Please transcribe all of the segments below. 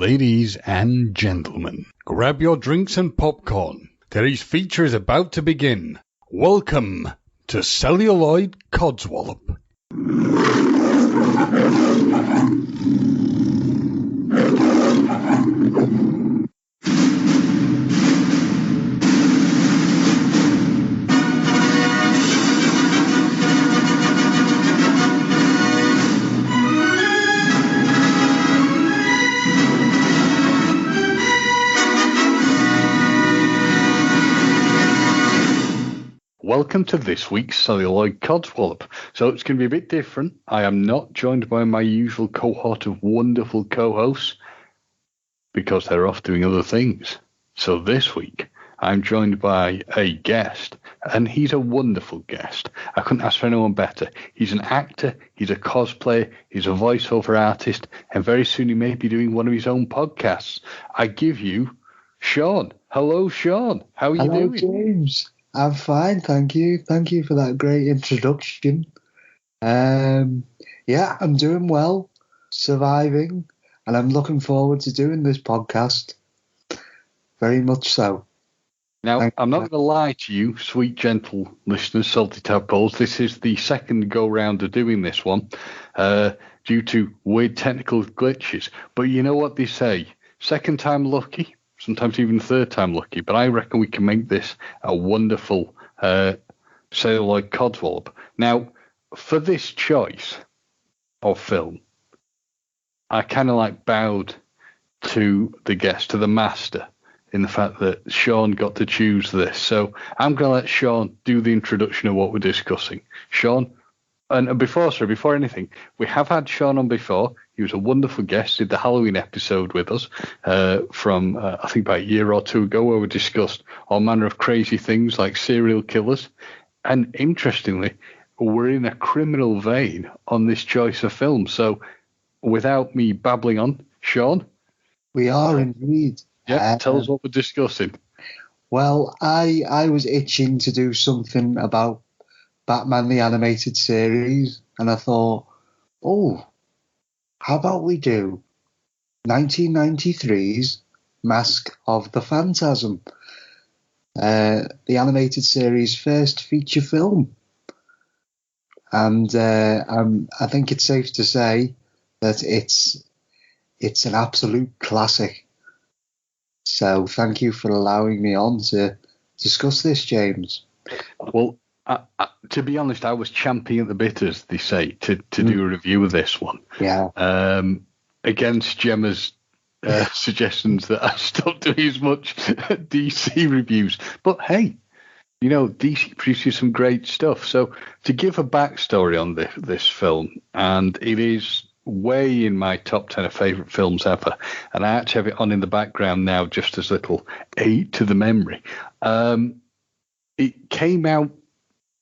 Ladies and gentlemen, grab your drinks and popcorn. Today's feature is about to begin. Welcome to Celluloid Codswallop. Welcome to this week's Celluloid Codswallop. So it's going to be a bit different. I am not joined by my usual cohort of wonderful co-hosts because they're off doing other things. So this week I'm joined by a guest, and he's a wonderful guest. I couldn't ask for anyone better. He's an actor, he's a cosplayer, he's a voiceover artist, and very soon he may be doing one of his own podcasts. I give you Shaun. Hello, Shaun. How are you doing? Hello, James. I'm fine, thank you. Thank you for that great introduction. I'm doing well, surviving, and I'm looking forward to doing this podcast. Very much so. Now, I'm not going to lie to you, sweet, gentle listeners, salty tadpoles. This is the second go-round of doing this one due to weird technical glitches. But you know what they say? Second time lucky. Sometimes even third time lucky, but I reckon we can make this a wonderful Celluloid Codswallop. Now, for this choice of film, I kind of bowed to the guest, to the master, in the fact that Shaun got to choose this. So I'm going to let Shaun do the introduction of what we're discussing. Shaun, and before anything, we have had Shaun on before. He was a wonderful guest, did the Halloween episode with us from, I think, about a year or two ago, where we discussed all manner of crazy things like serial killers. And interestingly, we're in a criminal vein on this choice of film. So without me babbling on, Shaun? We are indeed. Yeah, tell us what we're discussing. Well, I was itching to do something about Batman the Animated Series, and I thought, how about we do 1993's Mask of the Phantasm, the animated series' first feature film. And I think it's safe to say that it's an absolute classic. So thank you for allowing me on to discuss this, James. Well, to be honest, I was champing at the bit, as they say, to do a review of this one. Yeah. Against Gemma's suggestions that I stop doing as much DC reviews. But hey, DC produces some great stuff. So to give a backstory on this film, and it is way in my top 10 of favourite films ever, and I actually have it on in the background now, just as little aid to the memory. It came out,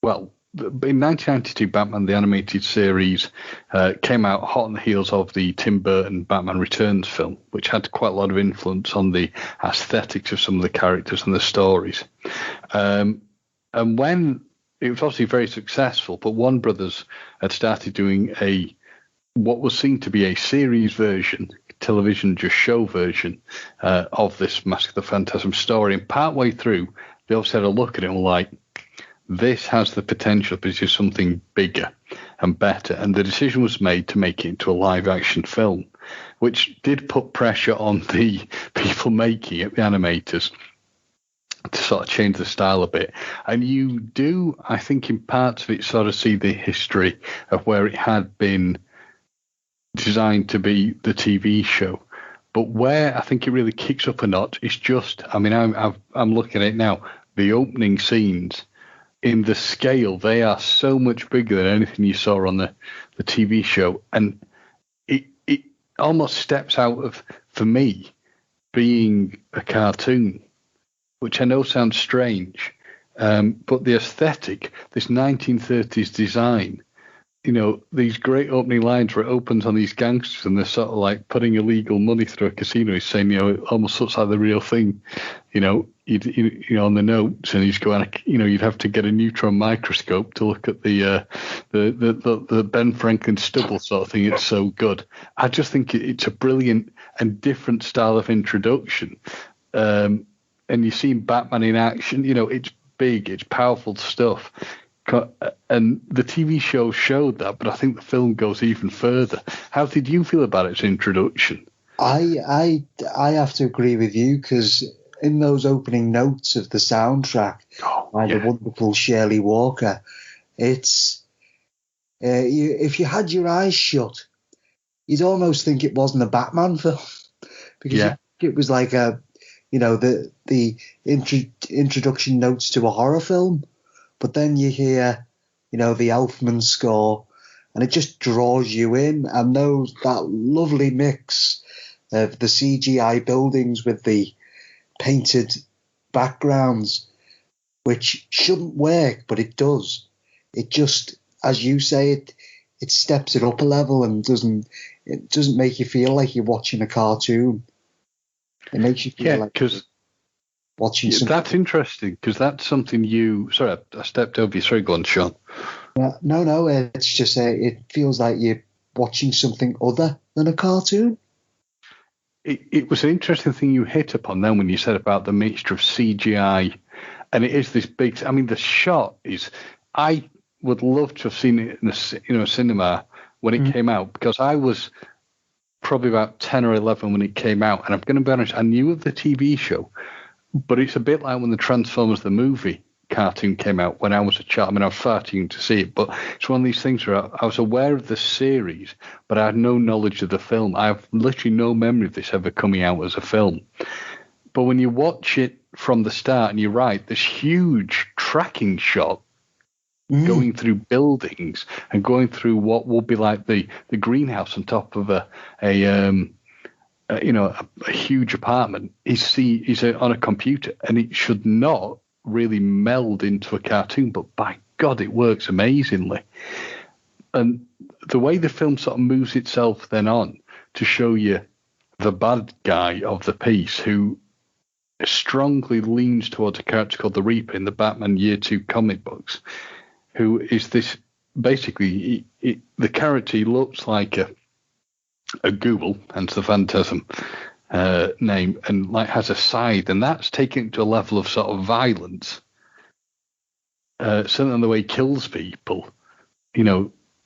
well, in 1992, Batman the Animated Series came out hot on the heels of the Tim Burton Batman Returns film, which had quite a lot of influence on the aesthetics of some of the characters and the stories. And when it was obviously very successful, but Warner Brothers had started doing what was seen to be a series version, television just show version of this Mask of the Phantasm story. And partway through, they obviously had a look at it and were like, this has the potential to produce something bigger and better. And the decision was made to make it into a live-action film, which did put pressure on the people making it, the animators, to sort of change the style a bit. And you do, I think, in parts of it, sort of see the history of where it had been designed to be the TV show. But where I think it really kicks up a notch is just, I mean, I'm looking at it now, the opening scenes. In the scale, they are so much bigger than anything you saw on the TV show. And it almost steps out of, for me, being a cartoon, which I know sounds strange. But the aesthetic, this 1930s design, these great opening lines where it opens on these gangsters and they're sort of like putting illegal money through a casino. He's saying, it almost looks like the real thing, on the notes, and he's going, you'd have to get a neutron microscope to look at the Ben Franklin stubble sort of thing. It's so good. I just think it's a brilliant and different style of introduction. And you see Batman in action. It's big, it's powerful stuff. And the TV show showed that, but I think the film goes even further. How did you feel about its introduction? I have to agree with you, because in those opening notes of the soundtrack by the wonderful Shirley Walker, it's if you had your eyes shut, you'd almost think it wasn't a Batman film, because it was like the introduction notes to a horror film. But then you hear, the Elfman score, and it just draws you in. And that lovely mix of the CGI buildings with the painted backgrounds, which shouldn't work, but it does. It just, as you say, it steps it up a level and doesn't make you feel like you're watching a cartoon. It makes you feel like watching something. That's interesting, because that's something Sorry, I stepped over you. Sorry, go on, Shaun. No, it's just it feels like you're watching something other than a cartoon. It was an interesting thing you hit upon then when you said about the mixture of CGI, and it is this big. I mean, the shot is. I would love to have seen it in a cinema when it came out, because I was probably about 10 or 11 when it came out, and I'm going to be honest, I knew of the TV show. But it's a bit like when the Transformers the movie cartoon came out when I was a child. I mean, I was far too young to see it, but it's one of these things where I was aware of the series, but I had no knowledge of the film. I have literally no memory of this ever coming out as a film. But when you watch it from the start, and you're right, this huge tracking shot going through buildings and going through what will be like the greenhouse on top of a huge apartment is on a computer, and it should not really meld into a cartoon, but by God, it works amazingly. And the way the film sort of moves itself then on to show you the bad guy of the piece, who strongly leans towards a character called the Reaper in the Batman Year 2 comic books, who is this, basically, the character looks like a Google, hence the Phantasm name, and like has a side, and that's taken it to a level of sort of violence. Certainly the way he kills people,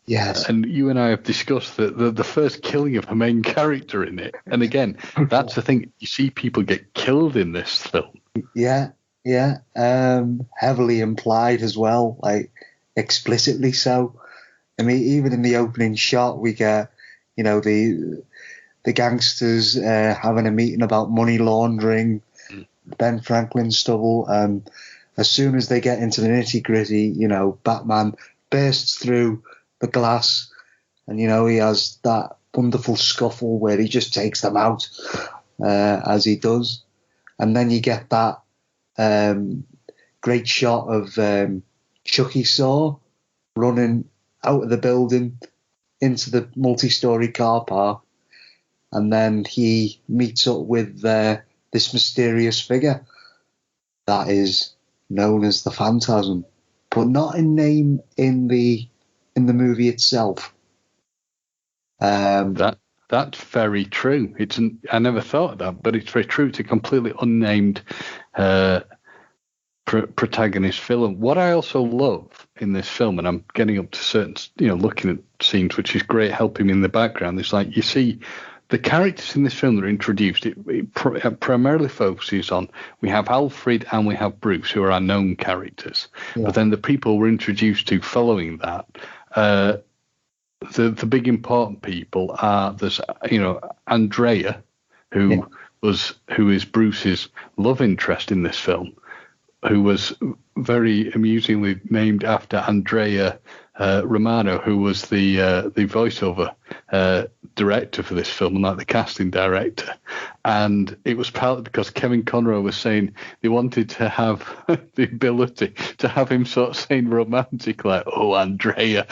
Yes. And you and I have discussed the first killing of a main character in it, and again, that's the thing. You see people get killed in this film. Yeah. Heavily implied as well, like explicitly so. I mean, even in the opening shot, we get the gangsters having a meeting about money laundering, Ben Franklin stubble. As soon as they get into the nitty gritty, Batman bursts through the glass, and he has that wonderful scuffle where he just takes them out as he does. And then you get that great shot of Chucky Saw running out of the building into the multi-story car park, and then he meets up with this mysterious figure that is known as the Phantasm, but not in name in the movie itself. That's very true. I never thought of that, but it's very true. It's a completely unnamed protagonist villain. What I also love in this film, and I'm getting up to certain, looking at scenes, which is great, helping me in the background. It's like you see the characters in this film that are introduced. It primarily focuses on, we have Alfred and we have Bruce, who are our known characters. Yeah. But then the people we're introduced to following that, the big important people are there's Andrea, who is Bruce's love interest in this film, who was very amusingly named after Andrea Romano, who was the voiceover director for this film, and like the casting director. And it was partly because Kevin Conroy was saying they wanted to have the ability to have him sort of saying romantic, like, "Oh, Andrea,"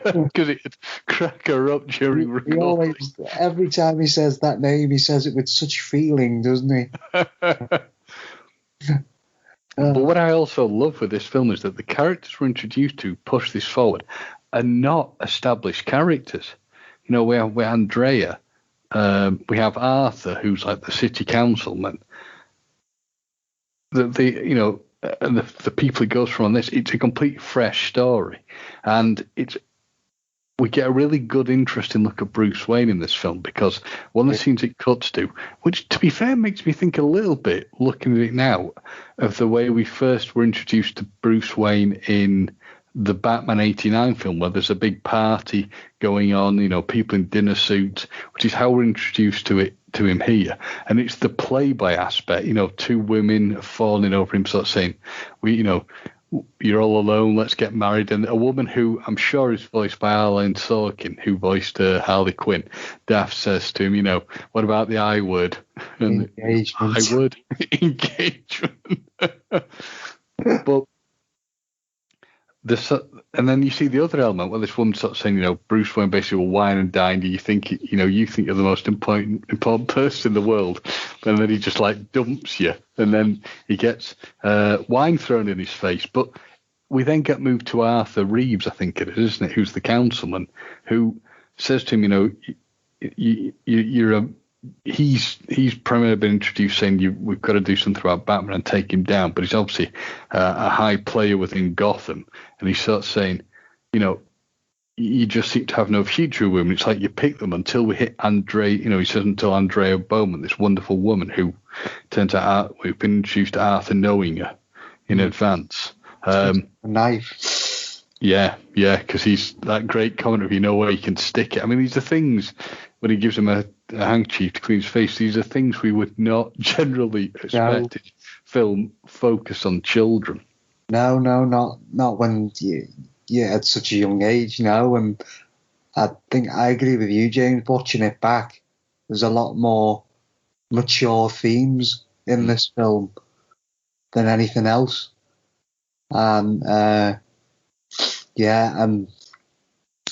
because it would crack her up during recording. Every time he says that name, he says it with such feeling, doesn't he? But what I also love with this film is that the characters we're introduced to push this forward are not established characters. With Andrea, we have Arthur, who's like the city councilman. And the people he goes from on this, it's a complete fresh story, and we get a really good, interesting look at Bruce Wayne in this film, because one of the scenes it cuts to, which to be fair makes me think a little bit, looking at it now, of the way we first were introduced to Bruce Wayne in the Batman '89 film, where there's a big party going on, people in dinner suits, which is how we're introduced to him here. And it's the playboy aspect, two women falling over him, sort of saying, you're all alone, let's get married. And a woman who I'm sure is voiced by Arlene Sorkin, who voiced Harley Quinn, Daft says to him, what about the I word? And engagement. I would. Engagement. But and then you see the other element where this woman sort of saying, Bruce Wayne basically will wine and dine. You think you're the most important person in the world, and then he just like dumps you, and then he gets wine thrown in his face. But we then get moved to Arthur Reeves, I think it is, isn't it? Who's the councilman, who says to him, he's primarily been introduced saying we've got to do something about Batman and take him down, but he's obviously a high player within Gotham, and he's sort of saying, you just seem to have no future with women. It's like you pick them until we hit he says until Andrea Bowman, this wonderful woman who turns out we've been introduced to Arthur knowing her in advance. A knife. Yeah, because he's that great comment of where you can stick it. I mean, these are things when he gives him a handkerchief to clean his face. These are things we would not generally expect in film focus on children. No, not when you're at such a young age, and I think I agree with you, James. Watching it back, there's a lot more mature themes in this film than anything else. And and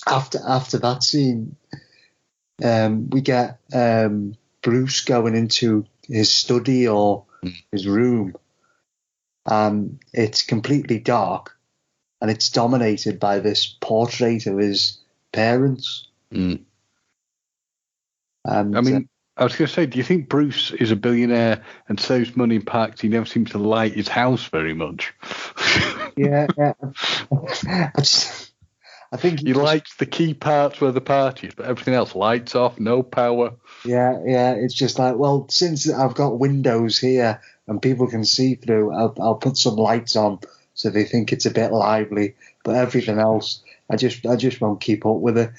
after that scene, we get Bruce going into his study or his room, and it's completely dark, and it's dominated by this portrait of his parents. And I mean, I was going to say, do you think Bruce is a billionaire and saves money in parks? He never seems to light his house very much. Yeah. I think he lights the key parts where the party is, but everything else lights off, no power. Yeah. It's just like, well, since I've got windows here and people can see through, I'll put some lights on so they think it's a bit lively. But everything else, I just won't keep up with it.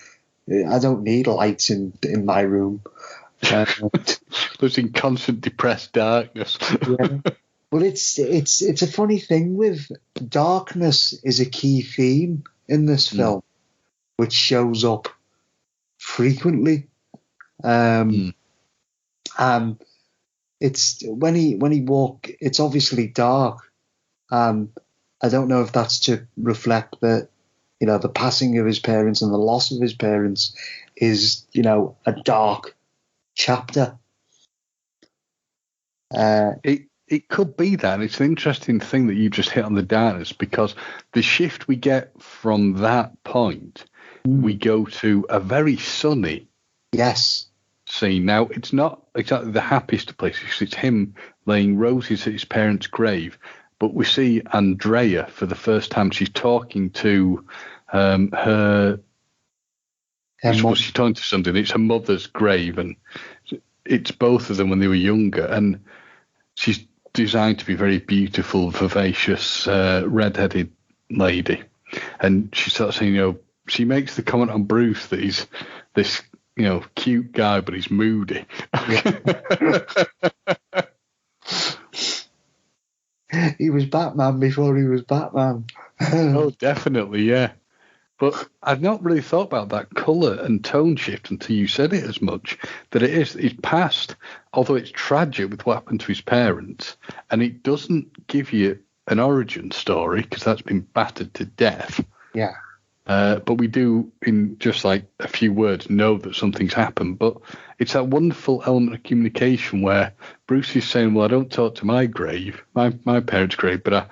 I don't need lights in my room. Lives in constant depressed darkness. Yeah. Well, it's a funny thing with darkness is a key theme in this film, which shows up frequently. And it's when he it's obviously dark, and I don't know if that's to reflect that the passing of his parents and the loss of his parents is a dark chapter. It could be that. It's an interesting thing that you just hit on the darkness, because the shift we get from that point, we go to a very sunny scene. Now, it's not exactly the happiest of places. It's him laying roses at his parents' grave, but we see Andrea for the first time. She's talking to her. She's talking to somebody. It's her mother's grave, and it's both of them when they were younger, and she's designed to be very beautiful, vivacious, red-headed lady. And she's sort of saying, she makes the comment on Bruce that he's this, cute guy, but he's moody. He was Batman before he was Batman. Oh, definitely, yeah. But I'd not really thought about that colour and tone shift until you said it as much, that it's past, although it's tragic with what happened to his parents, and it doesn't give you an origin story because that's been battered to death. Yeah. But we do, in just like a few words, know that something's happened. But it's that wonderful element of communication where Bruce is saying, well, I don't talk to my grave, my parents' grave, but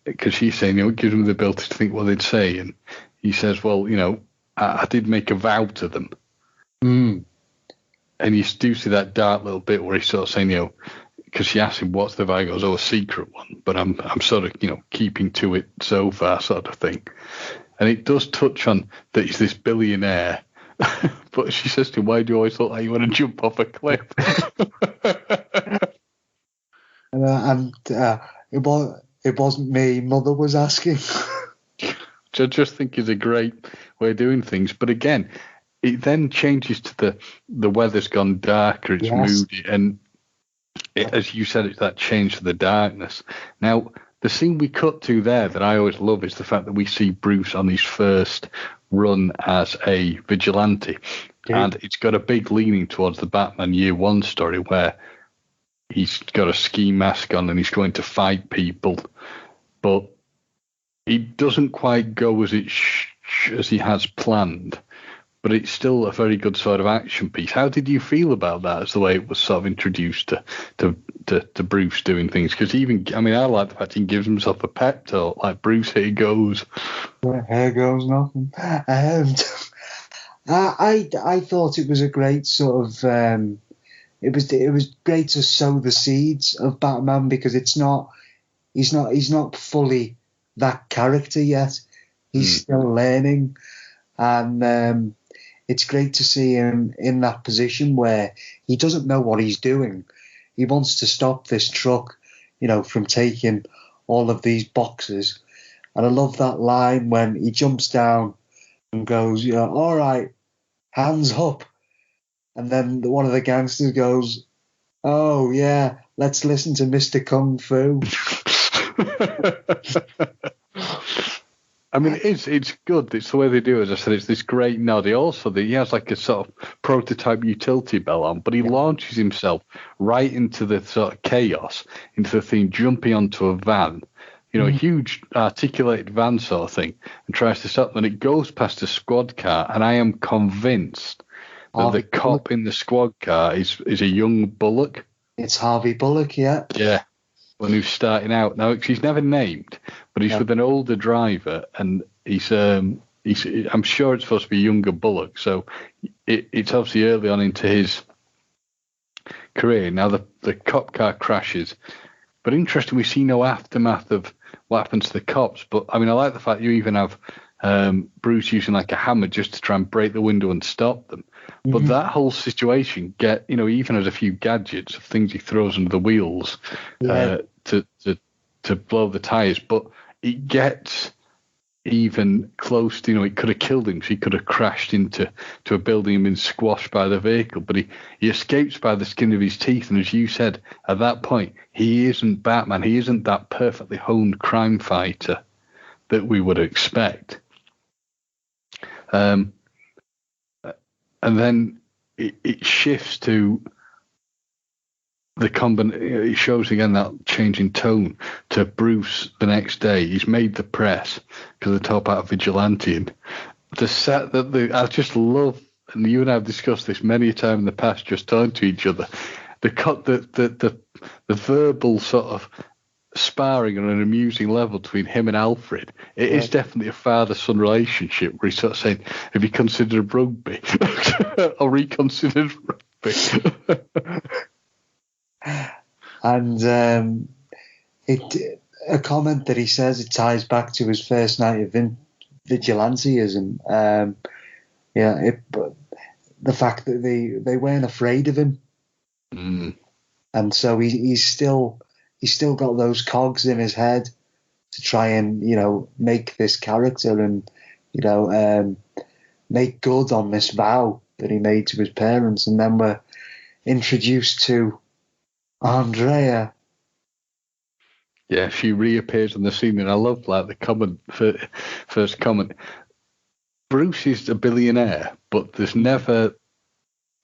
because she's saying, it gives them the ability to think what they'd say. And he says, well, I did make a vow to them. And you do see that dark little bit where he's sort of saying, because she asks him what's the vibe, he goes, a secret one, but I'm sort of, keeping to it so far, sort of thing. And it does touch on that he's this billionaire, but she says to him, why do you always look like you want to jump off a cliff? It wasn't me, Mother was asking. Which I just think is a great way of doing things. But again, it then changes to the weather's gone darker, it's moody, and as you said, it's that change to the darkness. Now, the scene we cut to there that I always love is the fact that we see Bruce on his first run as a vigilante. Yeah. And it's got a big leaning towards the Batman Year One story where he's got a ski mask on and he's going to fight people. But it doesn't quite go as as he has planned. But it's still a very good sort of action piece. How did you feel about that as the way it was sort of introduced to Bruce doing things? Because I like the fact he gives himself a pep talk, like, Bruce, here goes. Here goes nothing. I thought it was a great sort of, it was great to sow the seeds of Batman, because he's not fully that character yet. He's still learning. And it's great to see him in that position where he doesn't know what he's doing. He wants to stop this truck, from taking all of these boxes. And I love that line when he jumps down and goes, all right, hands up. And then one of the gangsters goes, oh, yeah, let's listen to Mr. Kung Fu. I mean, it's good. It's the way they do it. As I said, it's this great nod. He has like a sort of prototype utility belt on, but he launches himself right into the sort of chaos, into the thing, jumping onto a van, a huge articulated van sort of thing, and tries to stop them. And it goes past a squad car, and I am convinced that the cop in the squad car is a young Bullock. It's Harvey Bullock, yeah. Yeah. When he was starting out. Now, he's never named, but he's with an older driver, and he's I'm sure it's supposed to be younger Bullock, so it's obviously early on into his career. Now, the cop car crashes, but interesting, we see no aftermath of what happens to the cops, but, I like the fact you even have Bruce using, like, a hammer just to try and break the window and stop them. But that whole situation, he even has a few gadgets of things he throws under the wheels to blow the tires. But it gets even close to, it could have killed him. So he could have crashed into a building and been squashed by the vehicle. But he escapes by the skin of his teeth. And as you said, at that point, he isn't Batman. He isn't that perfectly honed crime fighter that we would expect. And then it shifts to it shows again that change in tone to Bruce the next day. He's made the press because they talk about vigilante, and the set that I just love, and you and I have discussed this many a time in the past, just talking to each other. The verbal sort of sparring on an amusing level between him and Alfred. It is definitely a father-son relationship where he's sort of saying, have you considered rugby? Or reconsidered rugby? And a comment that he says, it ties back to his first night of vigilantism. The fact that they weren't afraid of him. And so he's still got those cogs in his head to try and, make this character and, make good on this vow that he made to his parents. And then we're introduced to Andrea. Yeah, she reappears on the scene, and I love the first comment. Bruce is a billionaire, but there's never,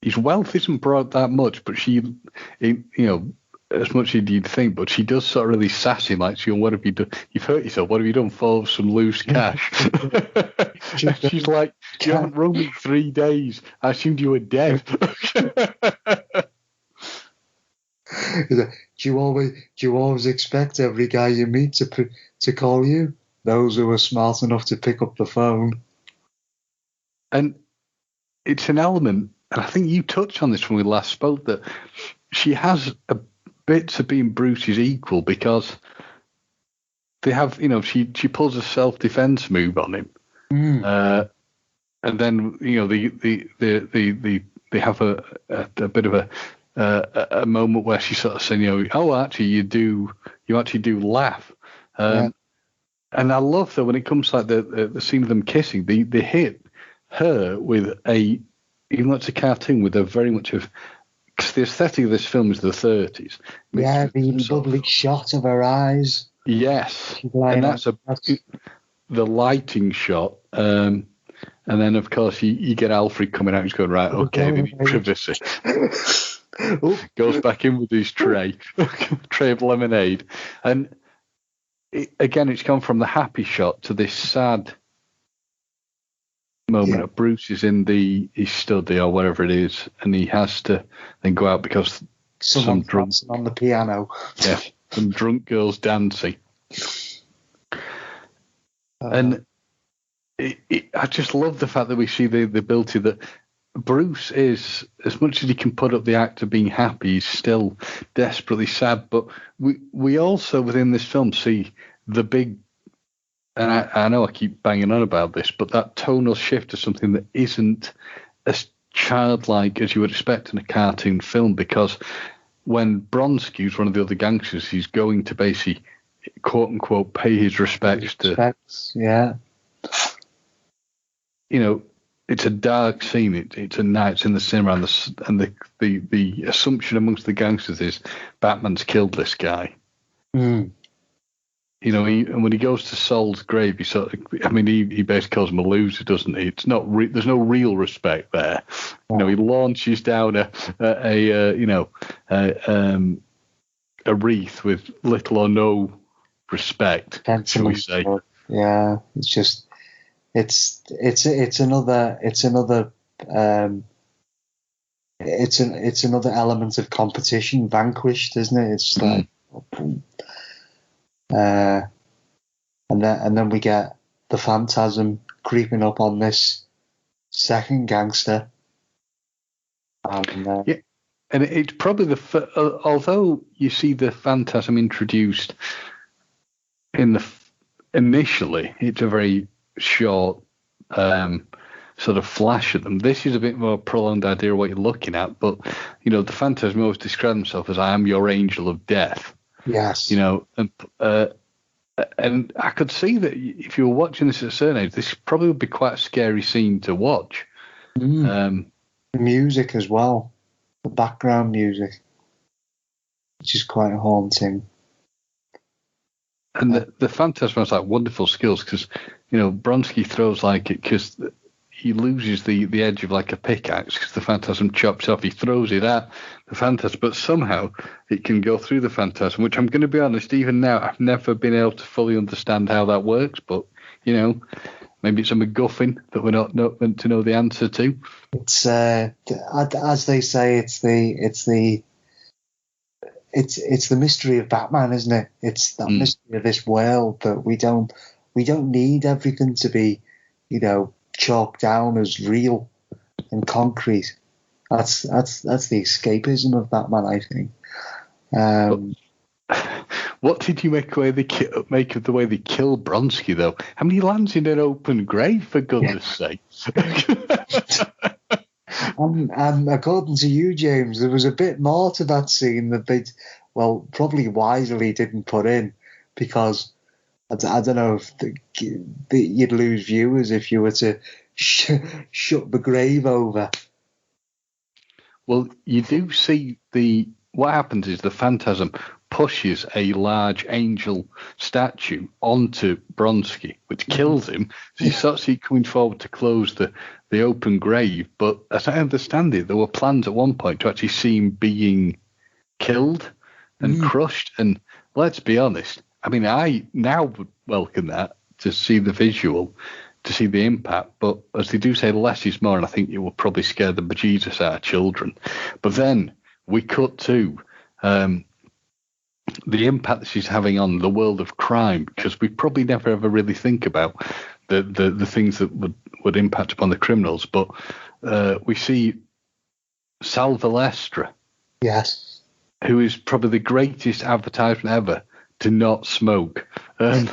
his wealth isn't brought that much, but she, as much as you'd think, but she does sort of really sass him, like, what have you done? You've hurt yourself. What have you done? Fall some loose cash. She's like, you haven't rung me 3 days. I assumed you were dead. Do you always expect every guy you meet to call you? Those who are smart enough to pick up the phone. And it's an element, and I think you touched on this when we last spoke, that she has a bit to being Bruce's equal, because they have, she pulls a self-defense move on him, and then they have a bit of a moment where she's sort of saying, oh, actually you actually do laugh, and I love that when it comes to like the scene of them kissing, they hit her with even though it's a cartoon, with a very much of, because the aesthetic of this film is the 30s. Yeah, the lovely shot of her eyes. Yes, and that's the lighting shot. And then, of course, you get Alfred coming out. He's going, right, okay, we need privacy. Goes back in with his tray of lemonade. And it's gone from the happy shot to this sad moment of Bruce is in his study or wherever it is, and he has to then go out because some drunk on the piano. Yeah, some drunk girls dancing. And I just love the fact that we see the ability that Bruce is, as much as he can put up the act of being happy, he's still desperately sad. But we also, within this film, see the big, and I know I keep banging on about this, but that tonal shift to something that isn't as childlike as you would expect in a cartoon film, because when Bronsky, who's one of the other gangsters, he's going to basically, quote unquote, pay his respects to. Yeah. It's a dark scene. It's a night. It's in the cinema, and the assumption amongst the gangsters is Batman's killed this guy. And when he goes to Sol's grave, he basically calls him a loser, doesn't he? It's not. There's no real respect there. He launches down a wreath with little or no respect, shall we say? Yeah, it's just it's another element of competition vanquished, isn't it? It's like. And then we get the Phantasm creeping up on this second gangster. And it's probably although you see the Phantasm introduced initially, it's a very short sort of flash at them. This is a bit more prolonged idea of what you're looking at, but the Phantasm always describes himself as, I am your angel of death. Yes. And I could see that if you were watching this at a certain age, this probably would be quite a scary scene to watch. The music as well, the background music, which is quite haunting. And the Phantasm has like wonderful skills, because Bronsky throws like it, because he loses the edge of like a pickaxe, because the Phantasm chops off. He throws it at the Phantasm, but somehow it can go through the Phantasm, which I'm going to be honest, even now, I've never been able to fully understand how that works. But, maybe it's a MacGuffin that we're not meant to know the answer to. It's, as they say, it's the mystery of Batman, isn't it? It's that mystery of this world that we don't need everything to be, chalked down as real and concrete. That's the escapism of Batman, I think. What did you make of the way they kill Bronsky, though? I mean, he lands in an open grave, for goodness sake. According to you, James, there was a bit more to that scene that they, probably wisely didn't put in, because I don't know if you'd lose viewers if you were to shut the grave over. Well, you do see what happens is the Phantasm pushes a large angel statue onto Bronsky, which kills him. So you sort of see coming forward to close the open grave. But as I understand it, there were plans at one point to actually see him being killed and crushed. And let's be honest, I mean, I now would welcome that, to see the visual, to see the impact. But as they do say, less is more, and I think it will probably scare the bejesus out of children. But then we cut to the impact that she's having on the world of crime, because we probably never ever really think about the things that would impact upon the criminals. But we see Sal Valestra, Yes. who is probably the greatest advertisement ever to not smoke. With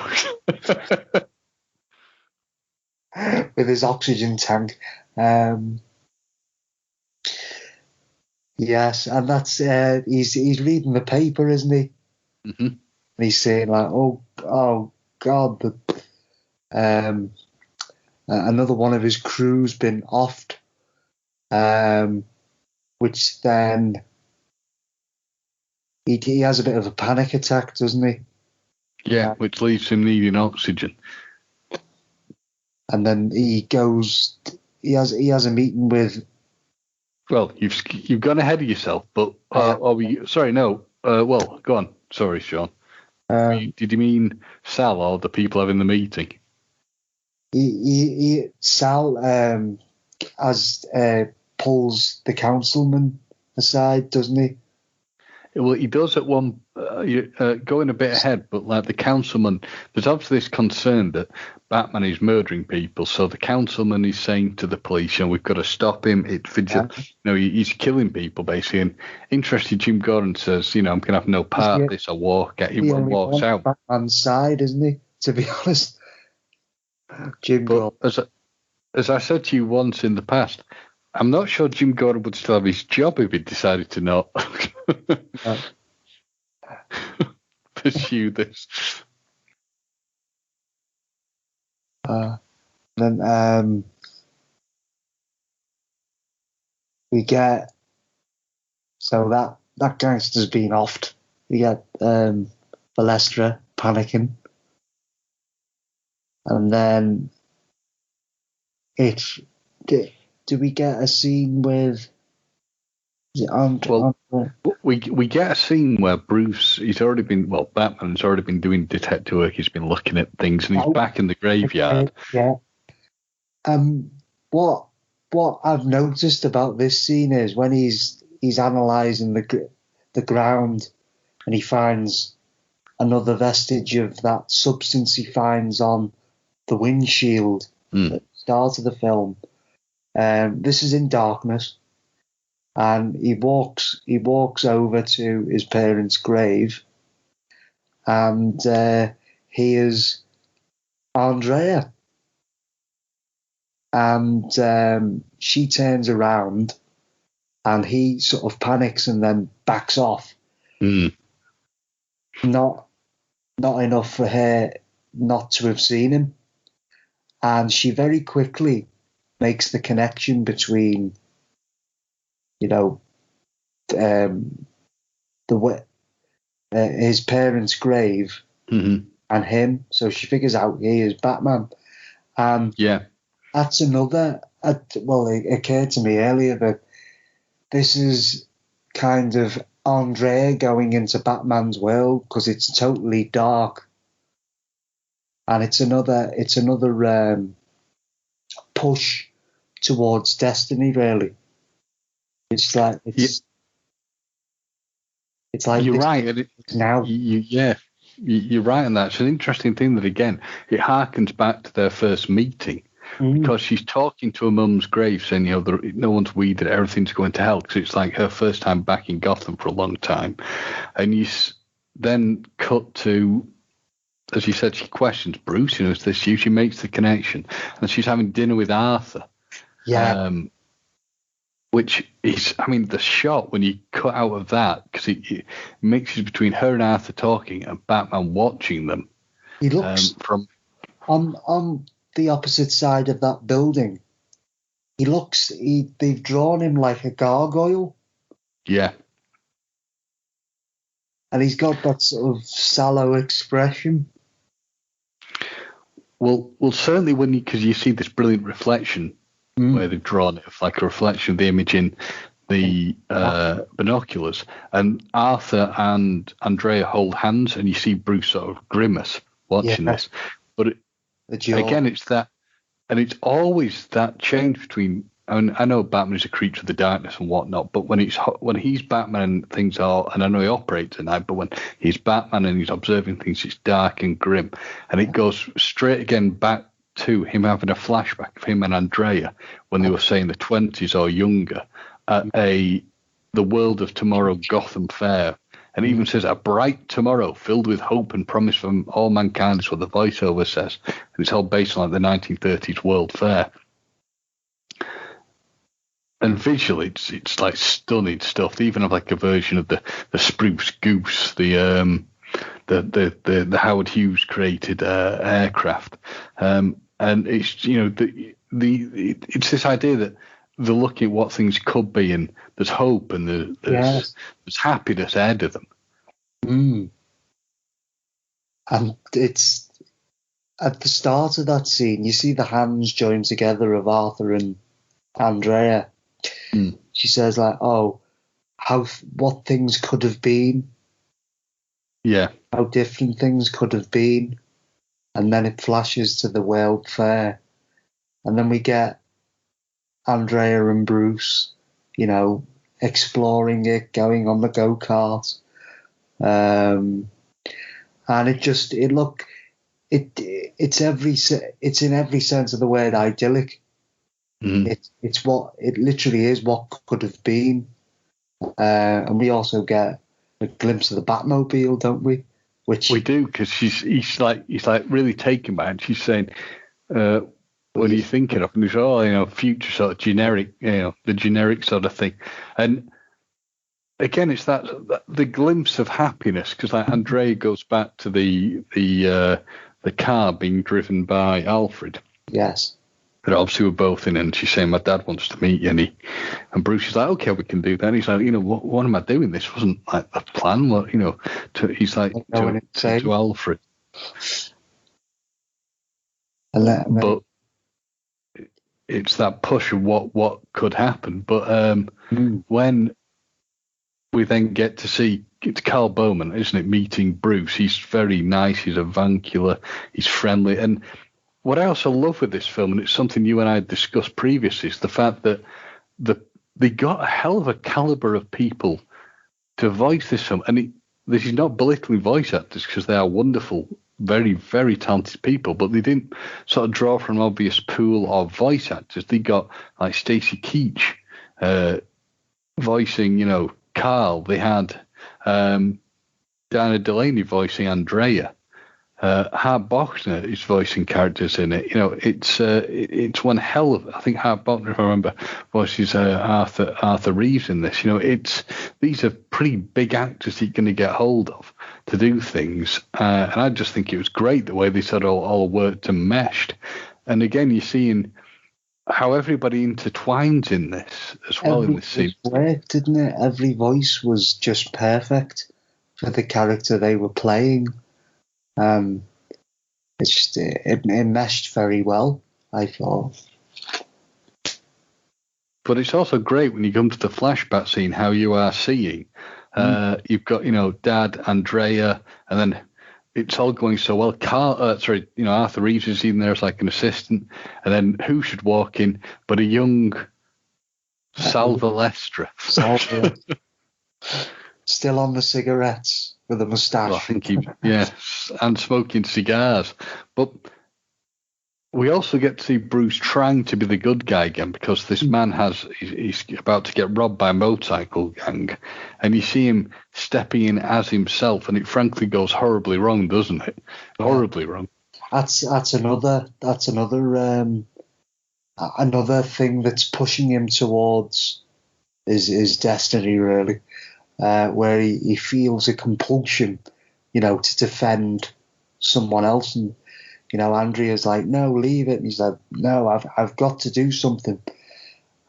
his oxygen tank. Yes, and that's he's reading the paper, isn't he? Mm-hmm. And he's saying like, oh God, another one of his crew's been offed, which then he has a bit of a panic attack, doesn't he? Yeah, which leaves him needing oxygen. And then he goes, he has a meeting with. Well, you've gone ahead of yourself, but sorry, no. Well, go on. Sorry, Sean. Did you mean Sal or the people having the meeting? Sal pulls the councilman aside, doesn't he? Well, he does at one, going a bit ahead, but like the councilman, there's obviously this concern that Batman is murdering people, so the councilman is saying to the police, we've got to stop him. He's killing people, basically. And interested, Jim Gordon says, I'm going to have no part of this. He walks out. Batman's side, isn't he? To be honest, Jim Gordon. As I said to you once in the past, I'm not sure Jim Gordon would still have his job if he decided to not pursue this. Then we get that gangster's been offed. We get Balestra panicking, and then do we get a scene with? We get a scene where Bruce, Batman's already been doing detective work. He's been looking at things, and he's back in the graveyard. Yeah. What I've noticed about this scene is when he's analysing the ground, and he finds another vestige of that substance he finds on the windshield at the start of the film. This is in darkness, and he walks over to his parents' grave, and here's Andrea, and she turns around, and he sort of panics and then backs off. Not enough for her not to have seen him, and she very quickly makes the connection between, his parents' grave and him. So she figures out he is Batman. That's another. It occurred to me earlier that this is kind of Andrea going into Batman's world because it's totally dark, and it's another push towards destiny. Really, it's like you're right. Now, you're right on that. It's an interesting thing that again it harkens back to their first meeting. Because she's talking to her mum's grave saying, no one's weeded, everything's going to hell, because it's like her first time back in Gotham for a long time. And you then cut to, as you said, she questions Bruce, is this you? She makes the connection. And she's having dinner with Arthur. Yeah. Which is, the shot when you cut out of that, because it mixes between her and Arthur talking and Batman watching them. He looks from on the opposite side of that building. They've drawn him like a gargoyle. Yeah. And he's got that sort of sallow expression. Well, certainly because you see this brilliant reflection where they've drawn it, like a reflection of the image in the binoculars, and Arthur and Andrea hold hands, and you see Bruce sort of grimace watching this. But again, it's that, and it's always that change between. I know Batman is a creature of the darkness and whatnot, but when he's Batman and things are, and I know he operates at night, but when he's Batman and he's observing things, it's dark and grim, and it goes straight again back to him having a flashback of him and Andrea when they were saying the 20s or younger, at the World of Tomorrow Gotham Fair, and even says a bright tomorrow filled with hope and promise from all mankind is what the voiceover says, and it's all based on like the 1930s World Fair. And visually, it's like stunning stuff. They even have like a version of the Spruce Goose, the Howard Hughes created aircraft, and it's it's this idea that they're looking at what things could be, and there's hope, and there's happiness ahead of them. And it's at the start of that scene, you see the hands joined together of Arthur and Andrea. She says like, "Oh, what things could have been." Yeah. How different things could have been. And then it flashes to the World Fair. And then we get Andrea and Bruce, exploring it, going on the go-kart. And it's in every sense of the word idyllic. It literally is what could have been. And we also get a glimpse of the Batmobile, don't we? Which we do, because he's like really taken by it. And she's saying, "What are you thinking of?" And he's future sort of generic, the generic sort of thing. And again, it's the glimpse of happiness, because like Andrea goes back to the car being driven by Alfred. Yes. But obviously we're both in, and she's saying, "My dad wants to meet you," and Bruce is like, "Okay, we can do that." And he's like, what am I doing? This wasn't like the plan. He's like to Alfred. But it's that push of what could happen. But when we then get to see, it's Carl Bowman, isn't it, meeting Bruce? He's very nice. He's avuncular. He's friendly. And what I also love with this film, and it's something you and I had discussed previously, is the fact that they got a hell of a caliber of people to voice this film. And this is not belittling voice actors, because they are wonderful, very, very talented people, but they didn't sort of draw from an obvious pool of voice actors. They got like Stacey Keach voicing, Carl. They had Diana Delaney voicing Andrea. Hart Bochner is voicing characters in it. It's one hell of. I think Hart Bochner, if I remember, voices Arthur Reeves in this. These are pretty big actors that you're going to get hold of to do things. And I just think it was great the way they sort of all worked and meshed. And again, you're seeing how everybody intertwines in this as well in this scene. Worked, didn't it? Every voice was just perfect for the character they were playing. It meshed very well, I thought. But it's also great when you come to the flashback scene, how you are seeing. You've got, Dad, Andrea, and then it's all going so well. Arthur Reeves is in there as like an assistant, and then who should walk in but a young Salva Lestra. Still on the cigarettes with a moustache. Well, I think yes, and smoking cigars. But we also get to see Bruce trying to be the good guy again, because this man he's about to get robbed by a motorcycle gang, and you see him stepping in as himself, and it frankly goes horribly wrong, doesn't it? Horribly wrong. That's another thing that's pushing him towards his destiny, really. Where he feels a compulsion, to defend someone else, and Andrea's like, "No, leave it," and he's like, "No, I've got to do something."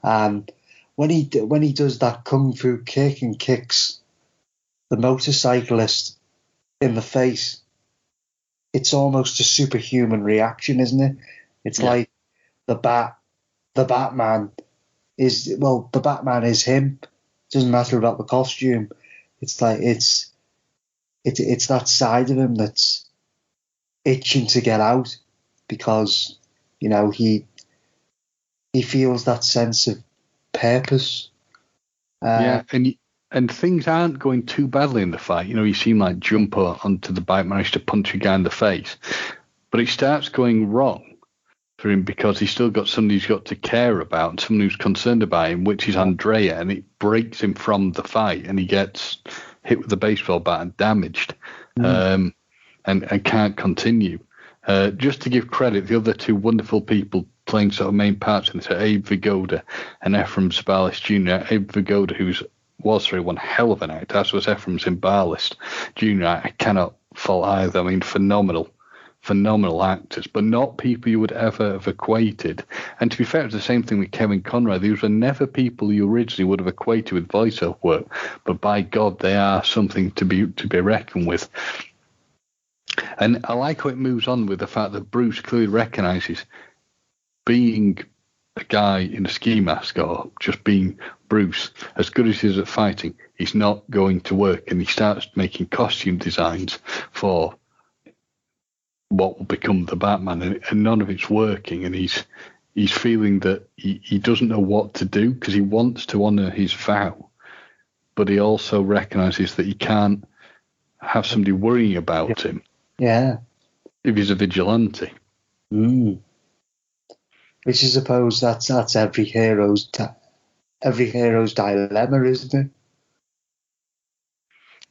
And when he does that kung fu kick and kicks the motorcyclist in the face, it's almost a superhuman reaction, isn't it? It's like the Batman is him. Doesn't matter about the costume. It's like it's that side of him that's itching to get out, because he feels that sense of purpose. And things aren't going too badly in the fight. You seem like jump onto the bike, manage to punch a guy in the face, but it starts going wrong for him because he's still got somebody he's got to care about and someone who's concerned about him, which is Andrea, and it breaks him from the fight, and he gets hit with a baseball bat and damaged, and can't continue. Just to give credit, the other two wonderful people playing sort of main parts in this are Abe Vigoda and Ephraim Zimbalist Jr. Abe Vigoda, was through one hell of an actor, as was Ephraim Zimbalist Jr. I cannot fault either. I mean, phenomenal actors, but not people you would ever have equated. And to be fair, it's the same thing with Kevin Conroy. These were never people you originally would have equated with voiceover work, but by God, they are something to be reckoned with. And I like how it moves on with the fact that Bruce clearly recognises being a guy in a ski mask or just being Bruce, as good as he is at fighting, he's not going to work, and he starts making costume designs for what will become the Batman, and none of it's working, and he's feeling that he doesn't know what to do because he wants to honour his vow, but he also recognises that he can't have somebody worrying about him. Yeah, if he's a vigilante. Which I suppose that's every hero's dilemma, isn't it?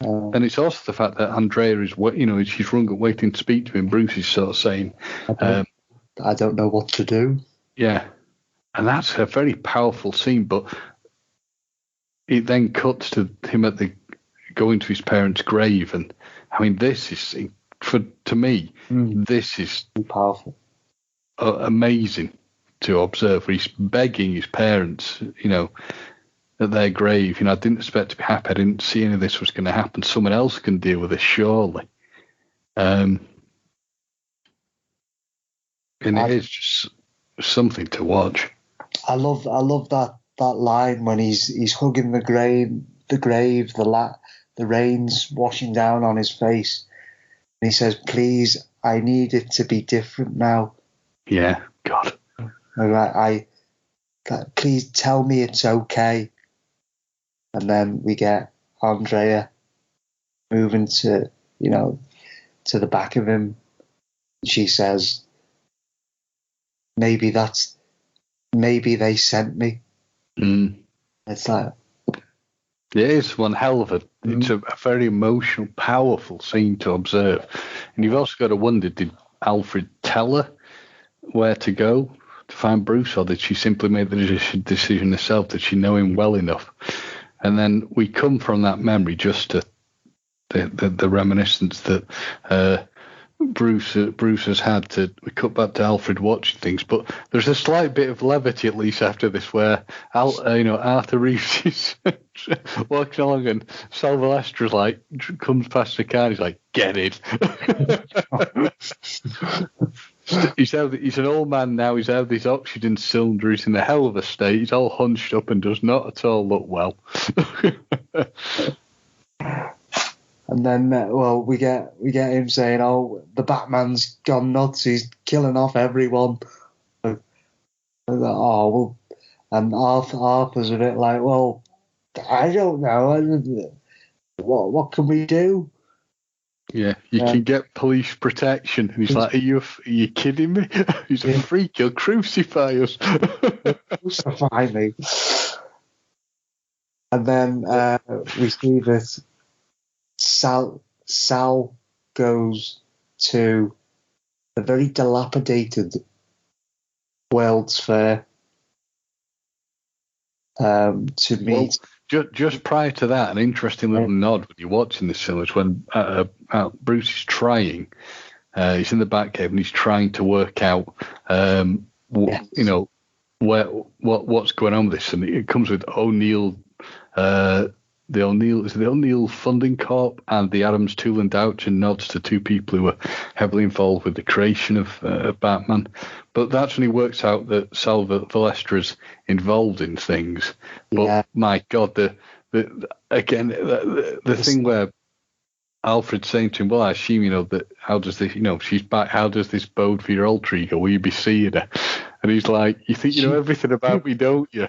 And it's also the fact that Andrea is, she's rung up waiting to speak to him. Bruce is sort of saying, I don't know what to do. Yeah. And that's a very powerful scene, but it then cuts to him going to his parents' grave. And I mean, this is, to me, this is powerful. Amazing to observe. Where he's begging his parents, at their grave. I didn't expect to be happy. I didn't see any of this was going to happen. Someone else can deal with this, surely. And it is just something to watch. I love that line when he's hugging the grave, the rain's washing down on his face, and he says, "Please, I need it to be different now." Yeah, God. Please tell me it's okay. And then we get Andrea moving to the back of him. She says, maybe they sent me. It's like, it is one hell of it's a very emotional, powerful scene to observe. And you've also got to wonder, did Alfred tell her where to go to find Bruce, or did she simply make the decision herself? Did she know him well enough? And then we come from that memory just to the reminiscence that Bruce has had to. We cut back to Alfred watching things, but there's a slight bit of levity at least after this, where Arthur Reeves is walking along and Sal Valestra's comes past the car and he's like, "Get it." He's an old man now. He's out of his oxygen cylinder. He's in a hell of a state. He's all hunched up and does not at all look well. And then, we get him saying, "Oh, the Batman's gone nuts. He's killing off everyone." And Arthur's a bit like, "Well, I don't know. What can we do?" Yeah, you can get police protection. And he's like, are you kidding me? He's a freak. He'll crucify us. Crucify me. And then we see that Sal goes to a very dilapidated World's Fair to meet. Just prior to that, an interesting little nod when you're watching this film is when Bruce is trying. He's in the Batcave and he's trying to work out, what's going on with this, and it comes with O'Neill. The O'Neill Funding Corp and the Adams Tool and Douch, and nods to two people who were heavily involved with the creation of Batman. But that's when he works out that Sal Valestra's involved in things. But my God, the thing where Alfred's saying to him, "Well, I assume that how does this, she's back. How does this bode for your alter ego? Will you be seeing her?" And he's like, "You think you know everything about me, don't you?"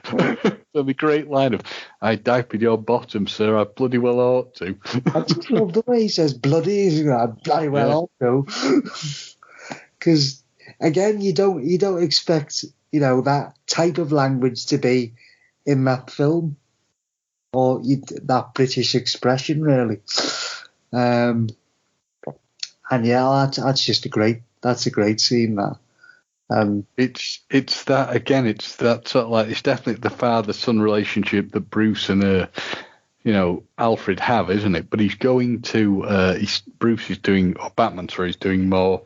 So the great line of, "I diapered your bottom, sir. I bloody well ought to." I just love the way he says bloody. I bloody well ought to. Because again, you don't expect, that type of language to be in that film, or that British expression, really. And yeah, that's a great scene. That. It's that again. It's that sort of like, it's definitely the father-son relationship that Bruce and Alfred have, isn't it? But he's going to Bruce is doing, or Batman, sorry, is doing more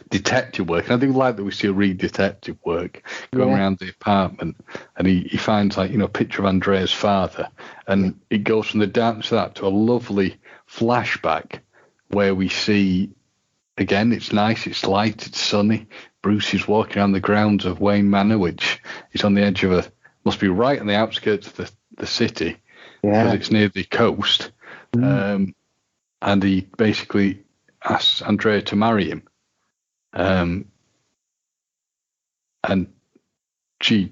detective work. And I do like that we still read detective work going around the apartment, and he finds, like, a picture of Andrea's father, and it goes from the darkness of that to a lovely flashback where we see, again, it's nice, it's light, it's sunny. Bruce is walking around the grounds of Wayne Manor, which is on the edge of must be right on the outskirts of the city, because it's near the coast. And he basically asks Andrea to marry him. And she,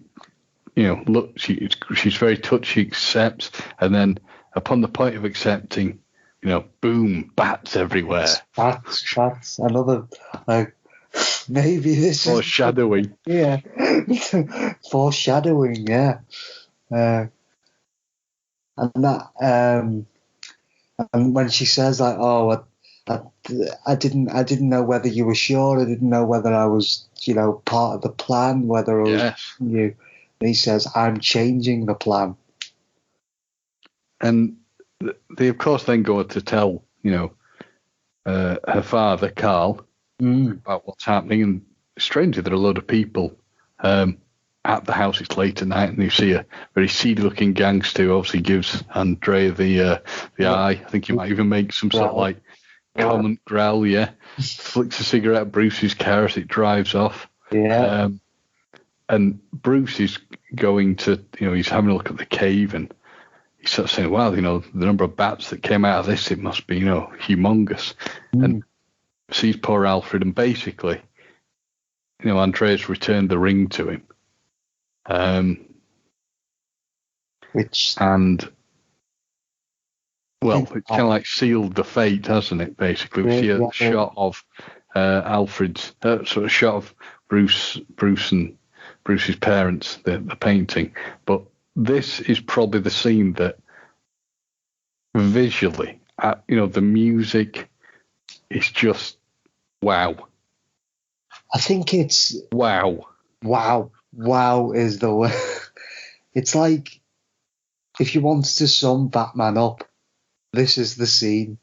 she's very touched, she accepts, and then upon the point of accepting, boom, bats everywhere. Bats. Another, maybe this foreshadowing. Yeah. Foreshadowing, yeah. And that, and when she says, like, oh, I didn't know whether you were sure. I didn't know whether I was, part of the plan, whether I was you. And he says, I'm changing the plan. And they, of course, then go to tell, her father, Carl, about what's happening. And strangely, there are a lot of people at the house. It's late at night, and you see a very seedy-looking gangster who obviously gives Andrea the eye. I think he might even make some sort of, like, comment growl, flicks a cigarette at Bruce's car as it drives off. And Bruce is going to, he's having a look at the cave, and he's sort of saying, wow, the number of bats that came out of this, it must be, humongous. And sees poor Alfred, and basically, Andrea's returned the ring to him. It's kind of like sealed the fate, hasn't it? Basically, we see a shot of Alfred's, sort of shot of Bruce and Bruce's parents, the painting. But this is probably the scene that visually, the music is just wow. I think it's wow. Wow is the word. It's like, if you want to sum Batman up, this is the scene.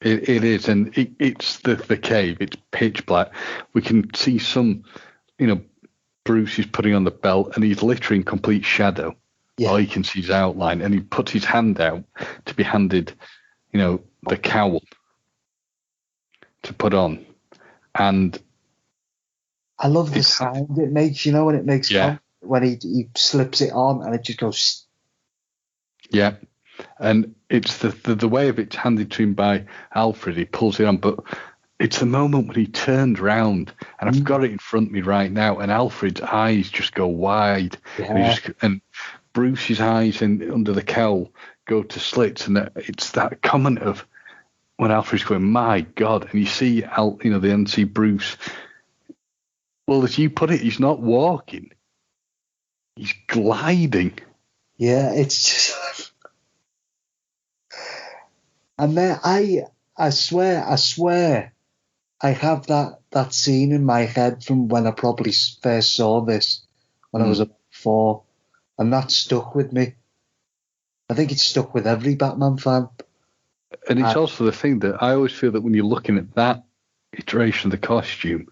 It is, and it's the cave. It's pitch black. We can see some, Bruce is putting on the belt, and he's literally in complete shadow. Yeah. All you can see is outline, and he puts his hand out to be handed, the cowl to put on. And I love the sound it makes, when it makes when he slips it on, and it just goes. Yeah. And it's the way of it's handed to him by Alfred. He pulls it on, but it's the moment when he turned round, and I've got it in front of me right now, and Alfred's eyes just go wide, and Bruce's eyes under the cowl go to slits, and it's that comment of when Alfred's going, my God, and you see the NC Bruce. Well, as you put it, he's not walking, he's gliding. Yeah, it's just. And then I swear, I have that scene in my head from when I probably first saw this, when I was about 4, and that stuck with me. I think it's stuck with every Batman fan. And it's also the thing that I always feel that when you're looking at that iteration of the costume,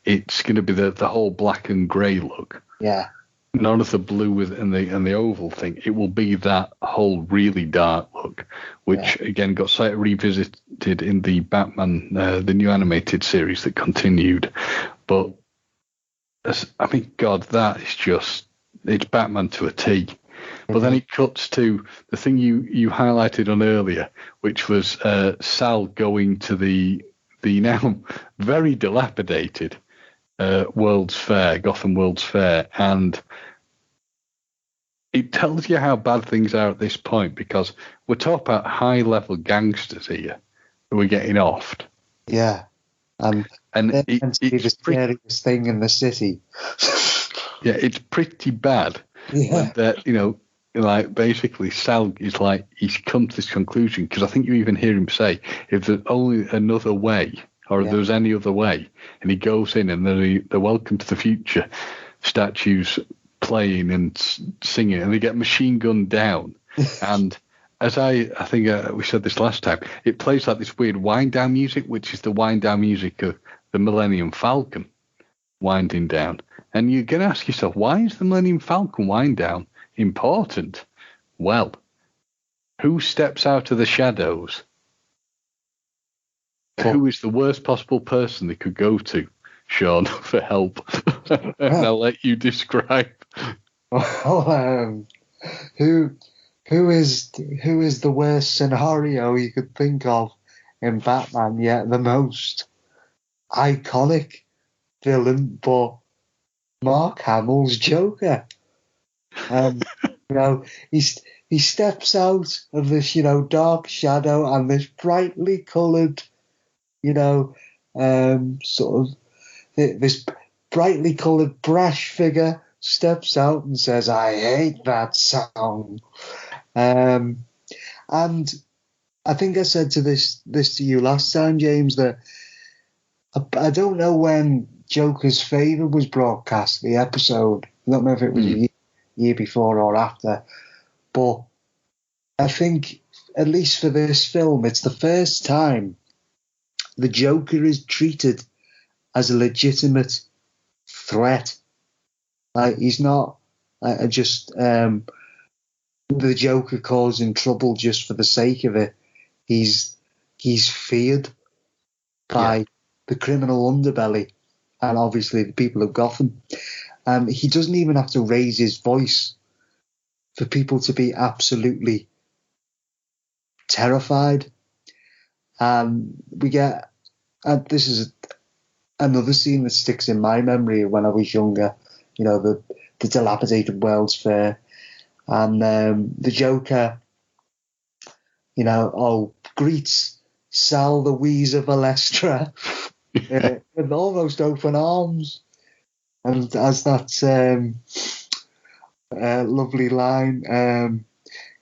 it's going to be the whole black and grey look. Yeah. None of the blue and the oval thing. It will be that whole really dark look, which again got slightly revisited in the Batman, the new animated series that continued. But God, that is it's Batman to a T. But then it cuts to the thing you highlighted on earlier, which was Sal going to the now very dilapidated World's Fair, Gotham World's Fair, and it tells you how bad things are at this point, because we're talking about high-level gangsters here who are getting offed. Yeah. And they're meant to be the scariest thing in the city. Yeah, it's pretty bad. Yeah. When like basically Sal is like, he's come to this conclusion, because I think you even hear him say, if there's only another way, or if there's any other way, and he goes in and then the Welcome to the Future statues playing and singing, and they get machine gunned down. And as I think we said this last time, it plays like this weird wind down music, which is the wind down music of the Millennium Falcon winding down. And you're going to ask yourself, why is the Millennium Falcon wind down important? Well, who steps out of the shadows? Who is the worst possible person they could go to, Shaun, for help? And I'll let you describe. Well, who is the worst scenario you could think of in Batman? Yet the most iconic villain, but Mark Hamill's Joker. He steps out of this, dark shadow, and this brightly coloured, sort of this brightly coloured brash figure steps out and says, "I hate that song." And I think I said this to you last time, James, that I don't know when Joker's Favour was broadcast, the episode. I don't know if it was a year before or after, but I think, at least for this film, it's the first time the Joker is treated as a legitimate threat. Like, he's not just the Joker causing trouble just for the sake of it. He's feared by the criminal underbelly and obviously the people of Gotham. He doesn't even have to raise his voice for people to be absolutely terrified. We get this is another scene that sticks in my memory when I was younger. The dilapidated World's Fair, and the Joker, greets Sal the Weezer Valestra with almost open arms, and as that lovely line,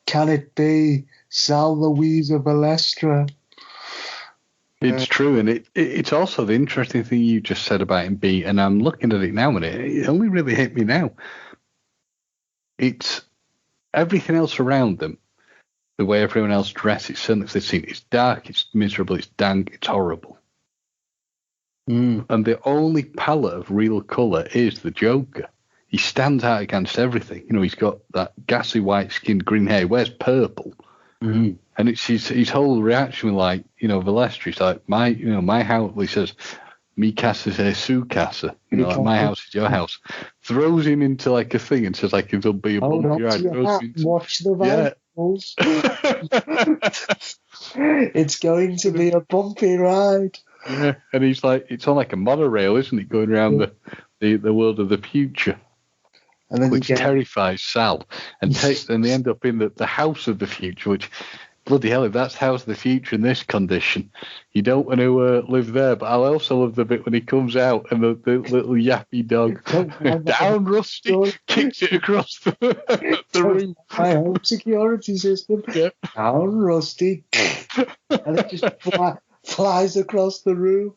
"Can it be Sal the Weezer Valestra?" It's true, and it's also the interesting thing you just said about him being, and I'm looking at it now, and it only really hit me now. It's everything else around them, the way everyone else dresses, certainly they've seen, it's dark, it's miserable, it's dank, it's horrible. And the only palette of real colour is the Joker. He stands out against everything. He's got that gassy white skin, green hair, he wears purple. And it's his whole reaction, like, Valestra, he's like, my house, he says, "Mi casa es su casa," like, my house is your house. Throws him into like a thing and says, like, it'll be a bumpy ride. Watch the vehicles. It's going to be a bumpy ride. Yeah, and he's like, it's on like a monorail, isn't it, going around the world of the future. And then which terrifies Sal, and they end up in the house of the future, which, bloody hell, if that's house of the future in this condition, you don't want to live there. But I also love the bit when he comes out and the little yappy dog, "Down, Rusty," kicks it across the room. My home security system. Yeah. "Down, Rusty," and it just flies across the room.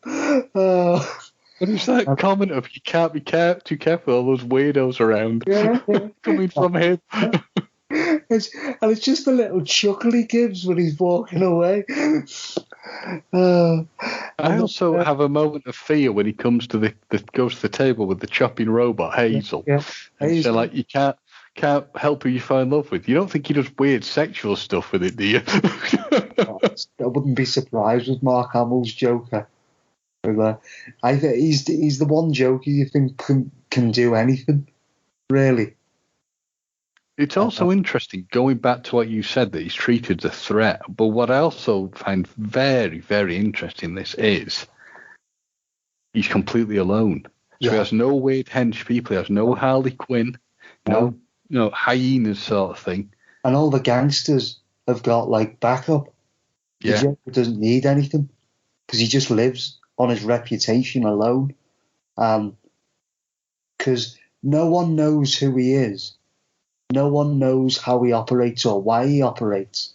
And it's that comment of, you can't be too careful, all those weirdos around coming from him. It's just a little chuckle he gives when he's walking away. I also have a moment of fear when he comes to goes to the table with the chopping robot, Hazel. Yeah. And so, like, you can't help who you fall in love with. You don't think he does weird sexual stuff with it, do you? I wouldn't be surprised with Mark Hamill's Joker. I think he's the one Joker you think can do anything, really. It's also interesting, going back to what you said, that he's treated as a threat. But what I also find very, very interesting in this is he's completely alone. So he has no weird hench people. He has no Harley Quinn, no hyenas sort of thing. And all the gangsters have got, like, backup. The Joker doesn't need anything because he just lives on his reputation alone. Because no one knows who he is. No one knows how he operates or why he operates.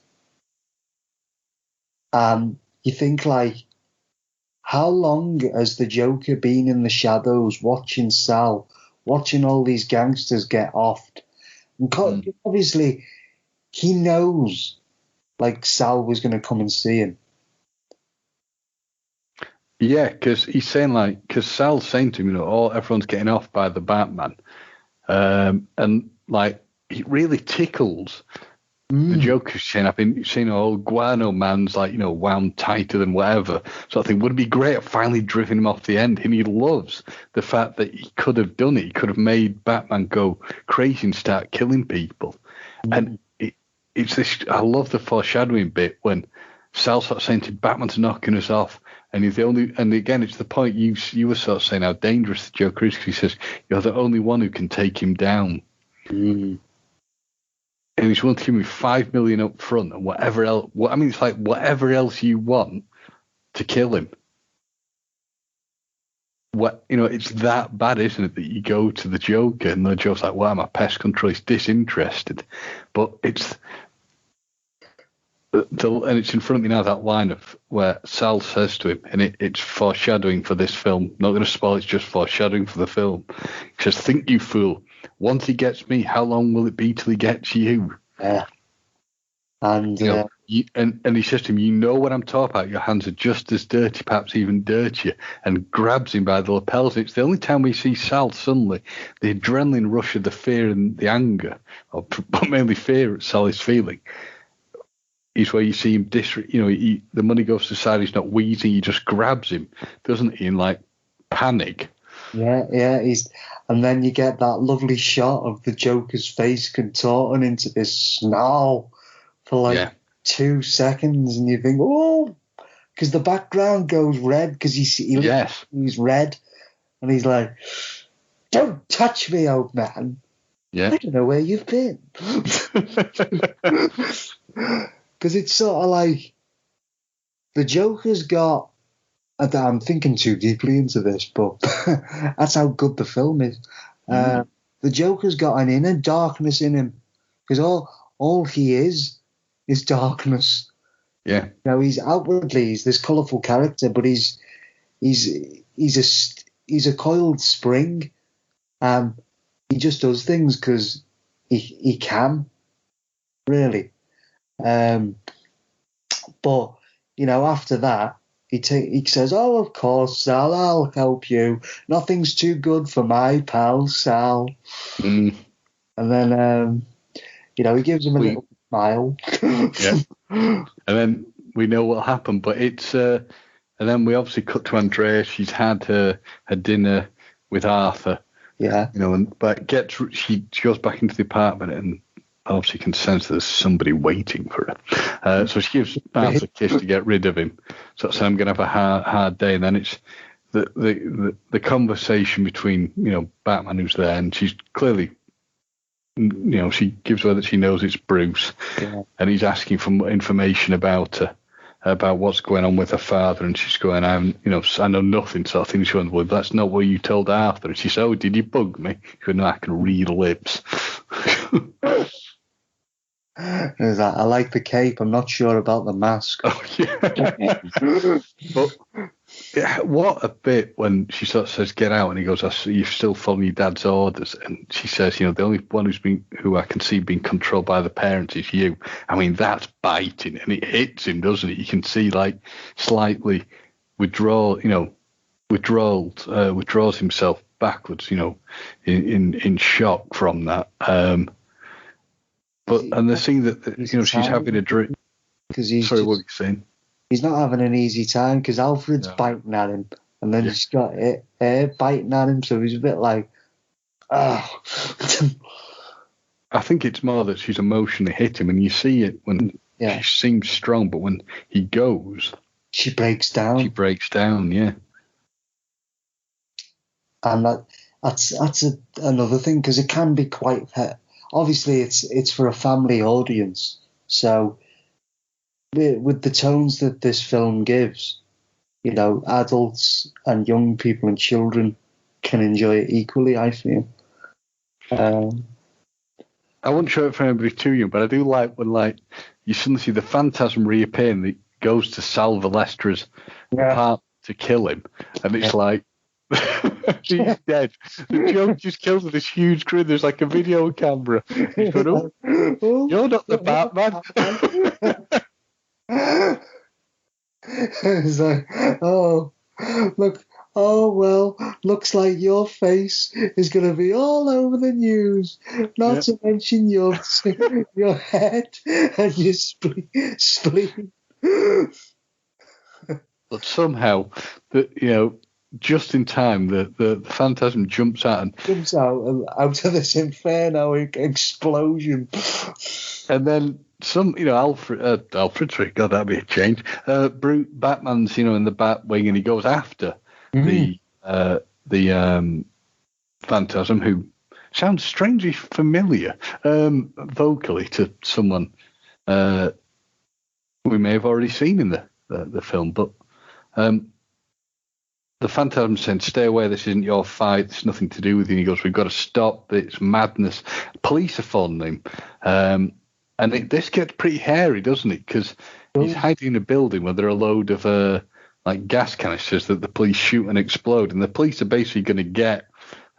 You think, like, how long has the Joker been in the shadows watching Sal, watching all these gangsters get offed? And obviously, he knows, like, Sal was going to come and see him. Yeah, because he's saying, like, because Sal's saying to him, you know, everyone's getting off by the Batman. And, like, it really tickles the Joker's saying, I've been seeing Guano Man's, like, you know, wound tighter than whatever. So I think, would it be great if finally driven him off the end? And he loves the fact that he could have done it. He could have made Batman go crazy and start killing people. And it's this, I love the foreshadowing bit when Sal starts saying to him, Batman's knocking us off. And he's the only, and again, it's the point you were sort of saying how dangerous the Joker is, because he says, you're the only one who can take him down. And he's willing to give me $5 million up front and whatever else. I mean, it's like whatever else you want to kill him. It's that bad, isn't it, that you go to the Joker and the Joker's like, well, I'm a pest control. He's disinterested. But it's, and it's in front of me now, that line of where Sal says to him, and it's foreshadowing for this film. Not going to spoil, it's just foreshadowing for the film. He says, think you fool. Once he gets me, how long will it be till he gets you? Yeah. And and he says to him, you know what I'm talking about. Your hands are just as dirty, perhaps even dirtier, and grabs him by the lapels. It's the only time we see Sal suddenly, the adrenaline rush of the fear and the anger, but mainly fear Sal is feeling, is where you see him the money goes to the side, he's not wheezing, he just grabs him, doesn't he, in like panic. Yeah, and then you get that lovely shot of the Joker's face contorting into this snarl for like 2 seconds, and you think, oh, because the background goes red, because he's red, and he's like, don't touch me, old man. Yeah. I don't know where you've been. Because it's sort of like the Joker's got, I'm thinking too deeply into this, but that's how good the film is. The Joker's got an inner darkness in him, because all he is darkness. Yeah. Now he's this colourful character, but he's a coiled spring. He just does things because he can, really. But after that, he says, "Oh, of course, Sal, I'll help you. Nothing's too good for my pal Sal." And then he gives him a little smile. Yeah. And then we know what happened, but it's and then we obviously cut to Andrea. She's had her dinner with Arthur. Yeah. But she goes back into the apartment and obviously can sense there's somebody waiting for her. So she gives Arthur a kiss to get rid of him. So I'm going to have a hard day. And then it's the conversation between Batman, who's there, and she's clearly she gives her that she knows it's Bruce, and he's asking for information about her, about what's going on with her father, and she's going, I know nothing, sort of thing. She went, well, that's not what you told Arthur. And she said, oh, did you bug me? She went, no, I can read lips. Like, I like the cape, I'm not sure about the mask. Oh, yeah. But what a bit when she sort of says, get out, and he goes, you're still following your dad's orders. And she says, the only one who I can see being controlled by the parents is you. I mean, that's biting, and it hits him, doesn't it? You can see, like, slightly withdraws himself backwards, in shock from that. And the scene that she's having a drink. Sorry, what were you saying? He's not having an easy time because Alfred's biting at him, and then he's got air biting at him, so he's a bit like, oh. I think it's more that she's emotionally hit him, and you see it when she seems strong, but when he goes, she breaks down. Yeah. And that's another thing, because it can be quite. Obviously, it's for a family audience, so with the tones that this film gives, adults and young people and children can enjoy it equally, I feel. I wouldn't show it for anybody too young, but I do like when you suddenly see the Phantasm reappear and he goes to Sal Valestra's apartment to kill him, and it's like he's dead. The joke just kills with this huge grin. There's like a video camera. He's going, "Oh, you're not the Batman." It's like, oh, look. Oh, well, looks like your face is going to be all over the news. Not to mention your head and your spleen. But somehow, just in time, the Phantasm jumps out of this inferno explosion. And then Alfred's right, God, that'd be a change. Batman's, in the Batwing, and he goes after the Phantasm, who sounds strangely familiar vocally to someone we may have already seen in the film. But the Phantasm said, "Stay away, this isn't your fight, it's nothing to do with you." And he goes, "We've got to stop, it's madness." Police are phoning him. And this gets pretty hairy, doesn't it? Because he's hiding in a building where there are a load of gas canisters that the police shoot and explode. And the police are basically going to get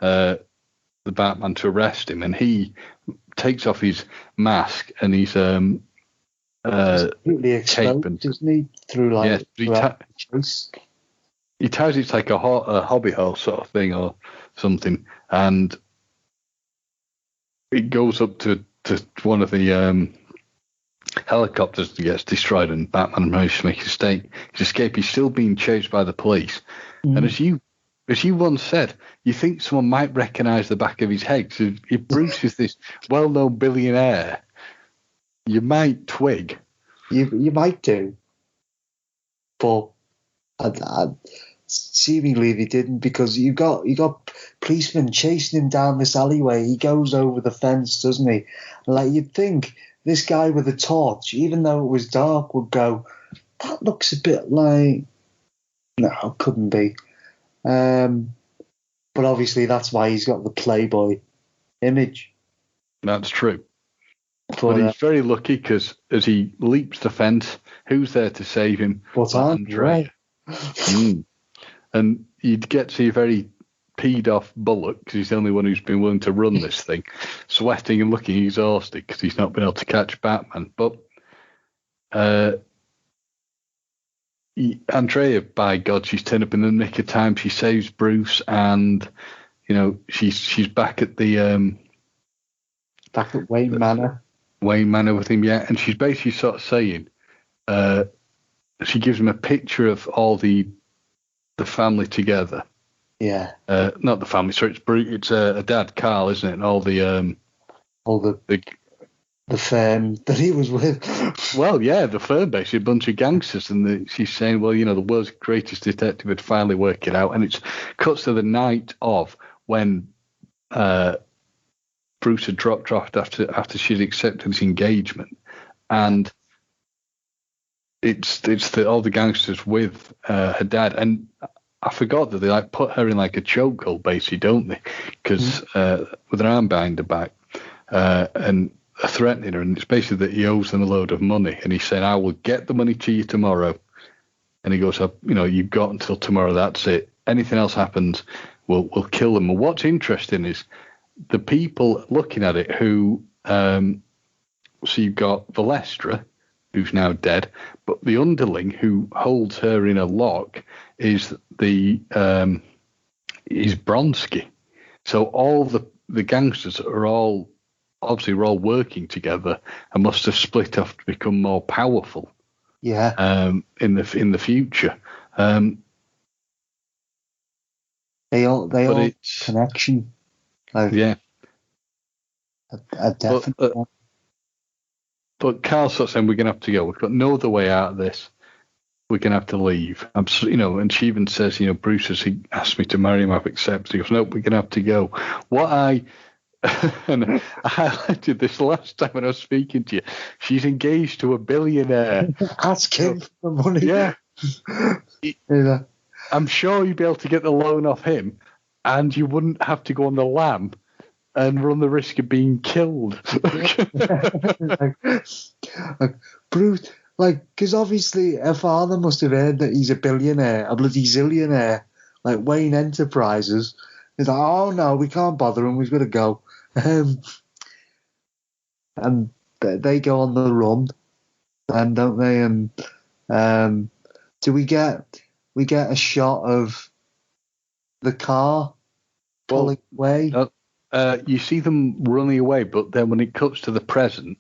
the Batman to arrest him. And he takes off his mask and he's completely exposed, isn't he? Through he ties it's like a hobby horse sort of thing or something. And it goes up to one of the helicopters that gets destroyed, and Batman manages to make his escape. He's still being chased by the police. And as you once said, you think someone might recognise the back of his head. So if Bruce is this well-known billionaire, you might twig. You might do. But seemingly they didn't, because you got policemen chasing him down this alleyway. He goes over the fence, doesn't he? Like, you'd think this guy with a torch, even though it was dark, would go, that looks a bit like... No, it couldn't be. But obviously that's why he's got the Playboy image. That's true. But he's very lucky, because as he leaps the fence, who's there to save him? But Andre. And you'd get to see a very peed off Bullock, because he's the only one who's been willing to run this thing, sweating and looking exhausted because he's not been able to catch Batman. But Andrea, by God, she's turned up in the nick of time. She saves Bruce, and she's back at the back at Wayne Manor. Wayne Manor with him, yeah. And she's basically sort of saying, she gives him a picture of all the family together. Yeah. Not the family, sorry, it's a dad, Carl, isn't it? And all the firm that he was with. Well, yeah, the firm, basically, a bunch of gangsters. And she's saying, well, the world's greatest detective had finally worked it out. And it cuts to the night of when Bruce had dropped off after she'd accepted his engagement. And it's all the gangsters with her dad. And I forgot that they put her in a chokehold, basically, don't they? Because with an arm behind her back, and threatening her, and it's basically that he owes them a load of money, and he's saying, "I will get the money to you tomorrow." And he goes, "You've got until tomorrow. That's it. Anything else happens, we'll kill them." And what's interesting is the people looking at it who, so you've got Valestra, who's now dead, but the underling who holds her in a lock is is Bronsky. So all the gangsters are all working together and must have split off to become more powerful. Yeah. In the future. They all connection. Yeah. A definite one. But Carl starts saying, we're going to have to go. We've got no other way out of this. We're going to have to leave. And she even says, Bruce has asked me to marry him. I've accepted. He goes, nope, we're going to have to go. And I highlighted this last time when I was speaking to you. She's engaged to a billionaire. Asking for money. Yeah. Yeah. I'm sure you'd be able to get the loan off him, and you wouldn't have to go on the lam and run the risk of being killed. like Bruce, because obviously her father must have heard that he's a billionaire, a bloody zillionaire, like Wayne Enterprises. He's like, oh no, we can't bother him, we've got to go. And they go on the run, and don't they? And do we get a shot of the car pulling away? You see them running away, but then when it cuts to the present,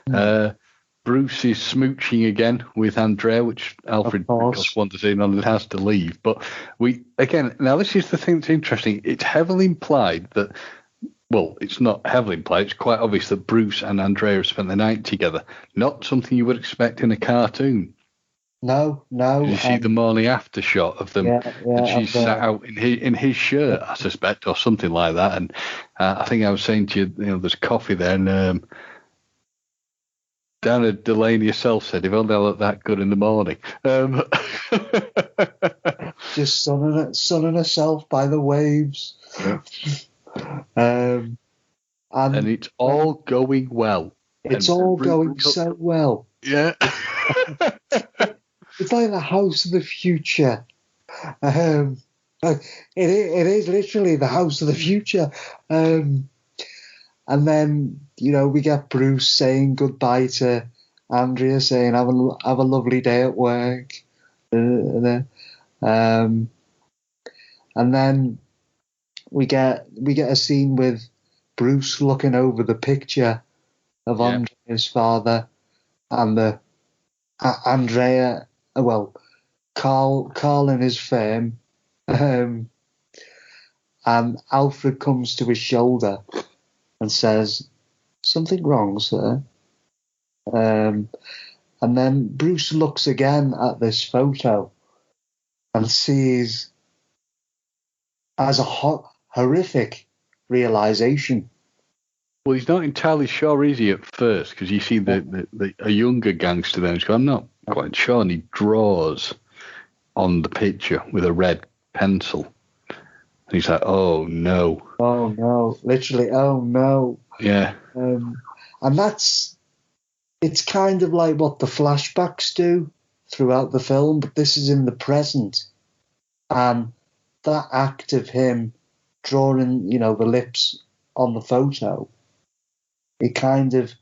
Bruce is smooching again with Andrea, which Alfred wanders in on and has to leave. But now this is the thing that's interesting. It's heavily implied that, well, it's not heavily implied. It's quite obvious that Bruce and Andrea have spent the night together. Not something you would expect in a cartoon. No. You see the morning after shot of them, and she's sat out in his shirt, I suspect, or something like that. And I think I was saying to you, there's coffee there, and Dana Delaney herself said, if only I look that good in the morning. Just sunning herself by the waves. And it's all going well. It's all going so well. Yeah. It's like the house of the future. It is literally the house of the future. And then, we get Bruce saying goodbye to Andrea, saying, have a lovely day at work. And then we get a scene with Bruce looking over the picture of Andrea's father and Andrea, Carl in his firm, and Alfred comes to his shoulder and says, something wrong, sir? And then Bruce looks again at this photo and sees as a horrific realization. Well, he's not entirely sure, is he, at first? Because you see a younger gangster there, and he's going, I'm not quite sure. And he draws on the picture with a red pencil. And he's like, oh, no. Oh, no. Literally, oh, no. Yeah. And it's kind of like what the flashbacks do throughout the film, but this is in the present. And that act of him drawing, the lips on the photo, it kind of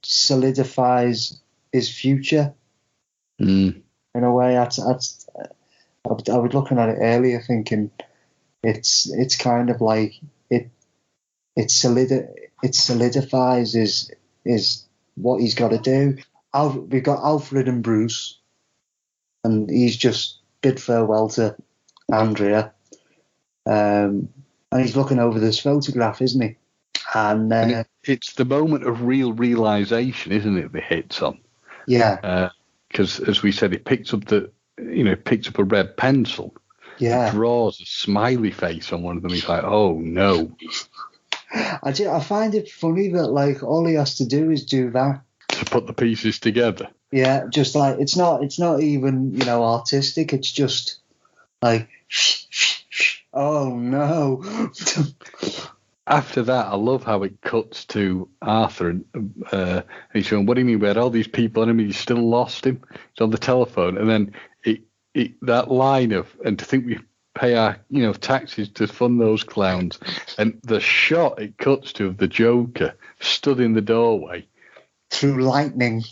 solidifies his future in a way. I was looking at it earlier, thinking it's kind of like it solidifies is what he's got to do. We've got Alfred and Bruce, and he's just bid farewell to Andrea, and he's looking over this photograph, isn't he? And it's the moment of real realization, isn't it? The hits on, because as we said, he picks up a red pencil, draws a smiley face on one of them. He's like, oh no. I find it funny that all he has to do is do that to put the pieces together. Yeah, just it's not even artistic. It's just like, oh no. After that, I love how it cuts to Arthur and he's going, what do you mean we had all these people on him and you still lost him? He's on the telephone, and then that line of, and to think we pay our taxes to fund those clowns, and the shot it cuts to of the Joker stood in the doorway through lightning.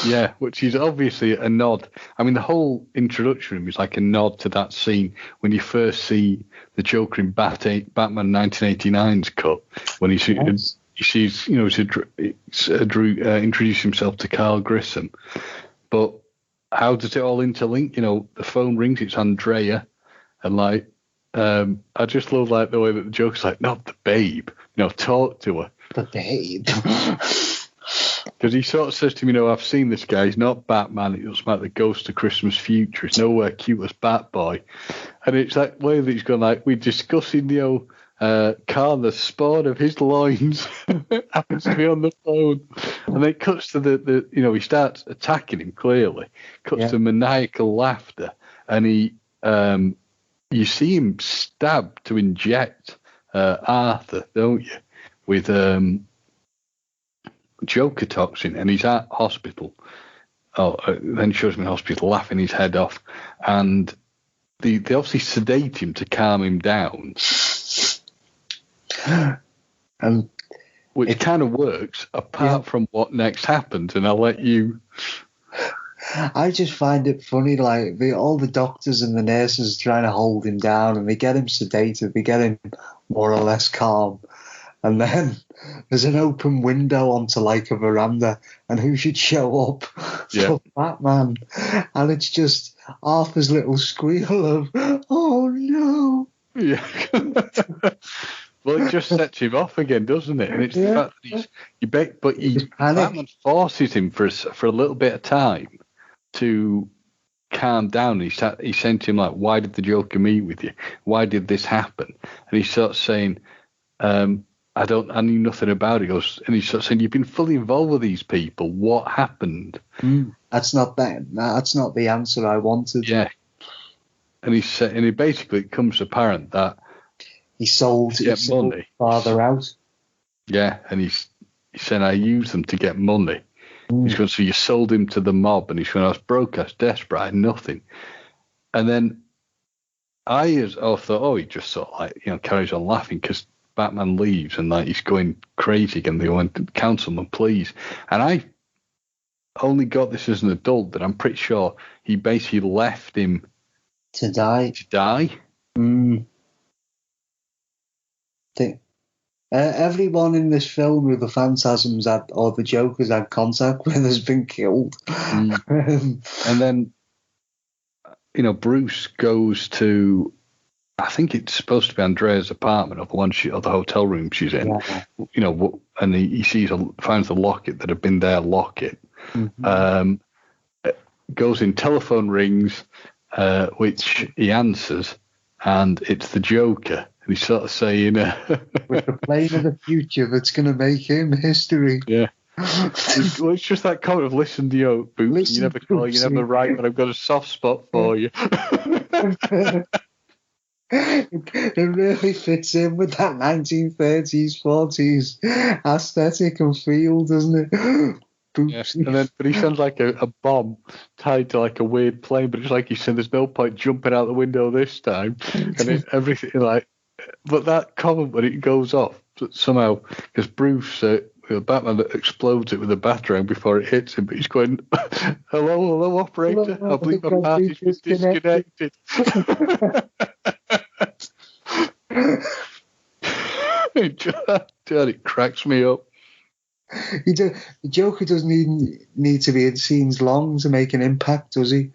Yeah, which is obviously a nod. I mean, the whole introduction is like a nod to that scene when you first see the Joker in Batman 1989's cut, when he sees, introduce himself to Carl Grissom. But how does it all interlink? The phone rings, it's Andrea, and I just love the way that the Joker's like, not the babe, talk to her. The babe. Because he sort of says to me, I've seen this guy. He's not Batman. He looks like the ghost of Christmas future. He's nowhere cute as Batboy. And it's that way that he's gone we're discussing, Carl, the spawn of his loins, happens to be on the phone. And then it cuts to the he starts attacking him clearly. Cuts to maniacal laughter. And you see him stab to inject Arthur, don't you? With Joker toxin. And he's at hospital. Then shows him in hospital laughing his head off. And they obviously sedate him to calm him down. Which kind of works, apart from what next happens, and I'll let you. I just find it funny, like all the doctors and the nurses trying to hold him down, and they get him sedated, they get him more or less calm, and then there's an open window onto like a veranda, and who should show up? For Batman, and it's just Arthur's little squeal of "Oh no!" Yeah. Well, it just sets him off again, doesn't it? And it's the fact that Batman forces him for a little bit of time to calm down. He sent him like, "Why did the Joker meet with you? Why did this happen?" And he starts saying, "I knew nothing about it." And he starts saying, "You've been fully involved with these people. What happened?" That's not the answer I wanted. Yeah. And he basically, it becomes apparent that he sold money. Father out. Yeah, and he said, "I used them to get money." He's going, "So you sold him to the mob?" And he's going, "I was broke, I was desperate, I had nothing." And then I thought, he just sort of like, carries on laughing because Batman leaves and like he's going crazy again. They went, "Councilman, please." And I only got this as an adult, that I'm pretty sure he basically left him to die. Everyone in this film who the Phantasms had, or the Jokers had contact with, has been killed. And then, Bruce goes to, I think it's supposed to be Andrea's apartment, or the hotel room she's in. Yeah. And he finds the locket that had been their locket. Goes in, telephone rings, which he answers, and it's the Joker. And he's sort of saying, "With the plane of the future that's going to make him history." Yeah. It's just that comment of, "Listen to you, Boots. You never call, you never write, but I've got a soft spot for you." It really fits in with that 1930s, 40s aesthetic and feel, doesn't it? Yes. But he sounds like a bomb tied to like a weird plane, but it's like he said, "There's no point jumping out the window this time." And everything like, but that comment when it goes off somehow, because Bruce, Batman explodes it with a batarang before it hits him, but he's going, hello, operator. I believe my party's disconnected. It cracks me up. The Joker doesn't need to be in scenes long to make an impact, does he?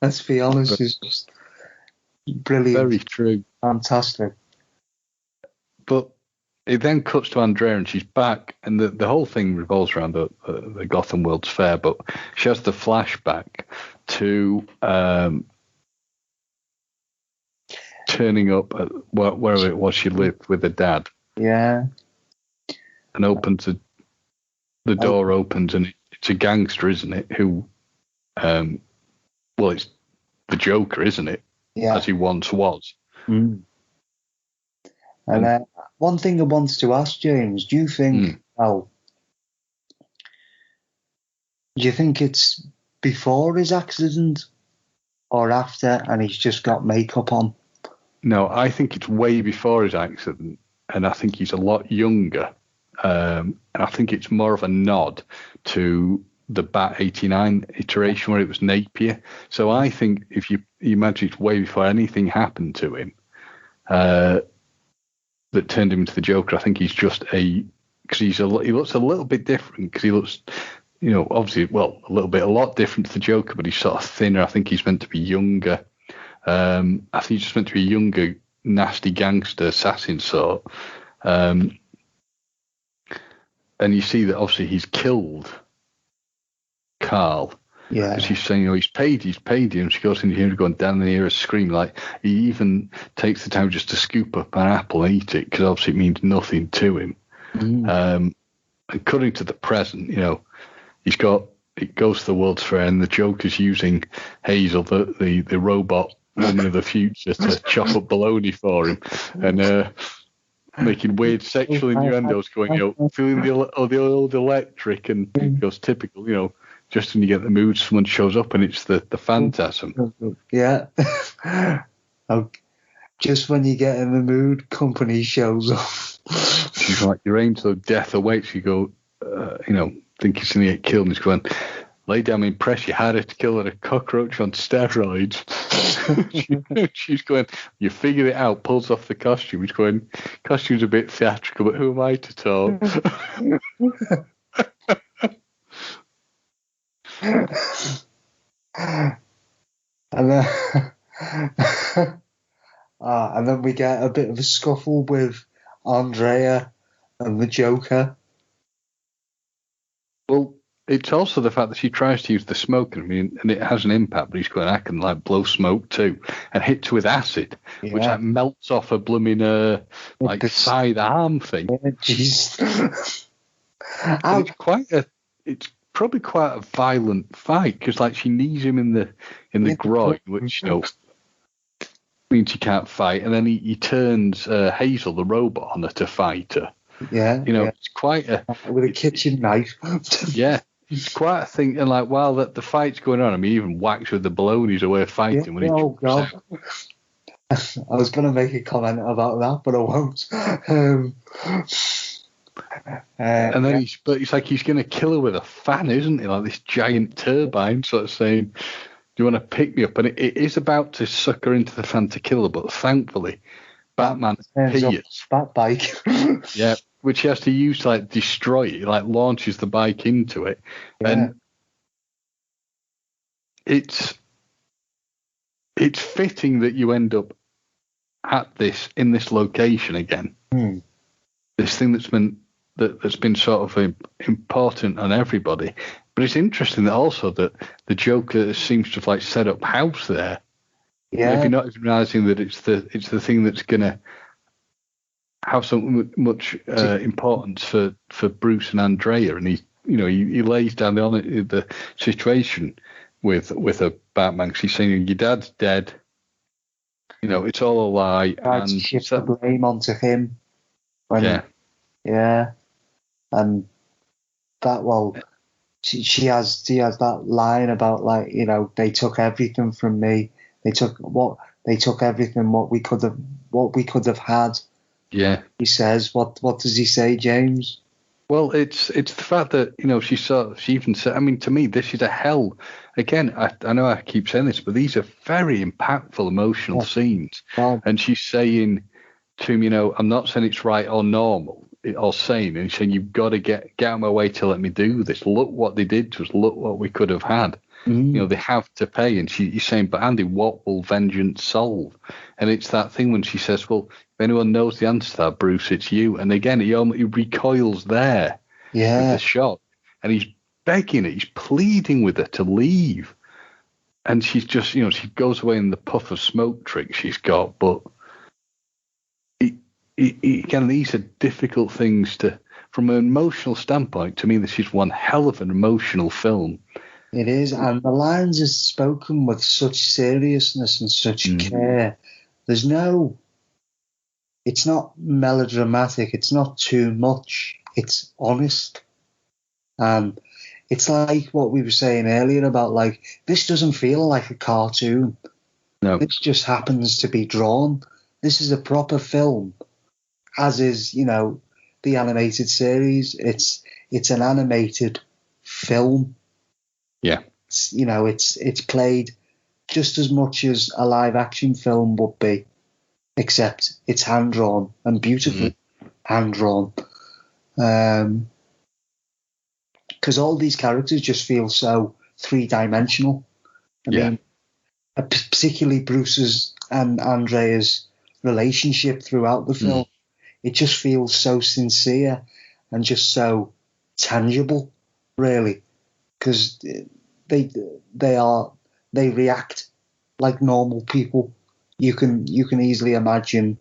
Let's be honest, he's just brilliant. Very true. Fantastic. But it then cuts to Andrea and she's back, and the whole thing revolves around the Gotham World's Fair, but she has the flashback to turning up at wherever it was she lived with her dad. Yeah. And opens the door opens, and it's a gangster, isn't it? Who, it's the Joker, isn't it? Yeah. As he once was. And one thing I wanted to ask, James, do you think it's before his accident or after, and he's just got makeup on? No, I think it's way before his accident, and I think he's a lot younger. And I think it's more of a nod to the Bat 89 iteration where it was Napier. So I think if you imagine it's way before anything happened to him that turned him into the Joker. I think he's just because he looks a little bit different, because he looks, obviously, a lot different to the Joker, but he's sort of thinner. I think he's meant to be younger. I think he's just meant to be a younger, nasty gangster assassin sort. And you see that obviously he's killed Carl, Yeah. Because he's saying, he's paid you. And she goes in here going down and hear a scream. Like, he even takes the time just to scoop up an apple and eat it, because obviously it means nothing to him. And cutting to the present, it goes to the World's Fair, and the Joker's using Hazel, the robot woman of the future, to chop up bologna for him, and making weird sexual innuendos, going, feeling the old electric, and it goes typical, just when you get the mood, someone shows up, and it's the Phantasm. Yeah. Just when you get in the mood, company shows up. She's like, your angel of death awaits. You go, think he's going to get killed, and he's going, lay down, impress you, harder to kill than a cockroach on steroids. She's going, you figured it out, pulls off the costume. He's going, costume's a bit theatrical, but who am I to talk? And then we get a bit of a scuffle with Andrea and the Joker. Well, it's also the fact that she tries to use the smoke, and it has an impact, but he's going, I can blow smoke too, and hits her with acid, which melts off a blooming side arm thing. Yeah, jeez. It's probably quite a violent fight, because she knees him in the groin, which means he can't fight, and then he turns Hazel, the robot, on her to fight her. Yeah, it's quite with a kitchen knife. Yeah, it's quite a thing. And while the fight's going on, he even whacks with the bologna's away fighting when he jumps out. I was going to make a comment about that, but I won't. And then he's like, he's going to kill her with a fan, isn't he? Like this giant turbine, sort of saying, "Do you want to pick me up?" And it is about to suck her into the fan to kill her, but thankfully, Batman appears. Bat bike. Yeah, which he has to use to destroy it. He launches the bike into it, and it's fitting that you end up in this location again. This thing that's been sort of important on everybody. But it's interesting that also that the Joker seems to have set up house there. Yeah. If you're not even realizing that it's the thing that's gonna have so much importance for Bruce and Andrea, and he lays down the situation with a Batman. She's saying, your dad's dead. It's all a lie, and shift the blame onto him. Yeah, and that she has that line about they took everything from me. They took everything what we could have had. Yeah. He says, what does he say, James? Well, it's the fact that she even said. I mean, to me, this is a hell. Again, I know I keep saying this, but these are very impactful, emotional scenes. God. And she's saying to him, I'm not saying it's right or normal or sane, and she's saying you've got to get out of my way to let me do this. Look what they did to us. Look what we could have had. They have to pay. And she's saying, but Andy, what will vengeance solve? And it's that thing when she says, well, if anyone knows the answer to that, Bruce, it's you. And again, he recoils there with the shot. And he's begging her, he's pleading with her to leave. And she's just, she goes away in the puff of smoke trick she's got. But again, these are difficult things from an emotional standpoint. To me, this is one hell of an emotional film. It is, and the lines are spoken with such seriousness and such care. It's not melodramatic. It's not too much. It's honest. And it's like what we were saying earlier about this doesn't feel like a cartoon. No. This just happens to be drawn. This is a proper film, as is, the animated series. It's an animated film. Yeah. It's played just as much as a live action film would be, except it's hand drawn and beautifully hand drawn. Because all these characters just feel so three-dimensional. I mean, particularly Bruce's and Andrea's relationship throughout the film, it just feels so sincere and just so tangible, really. Because they react like normal people. You can easily imagine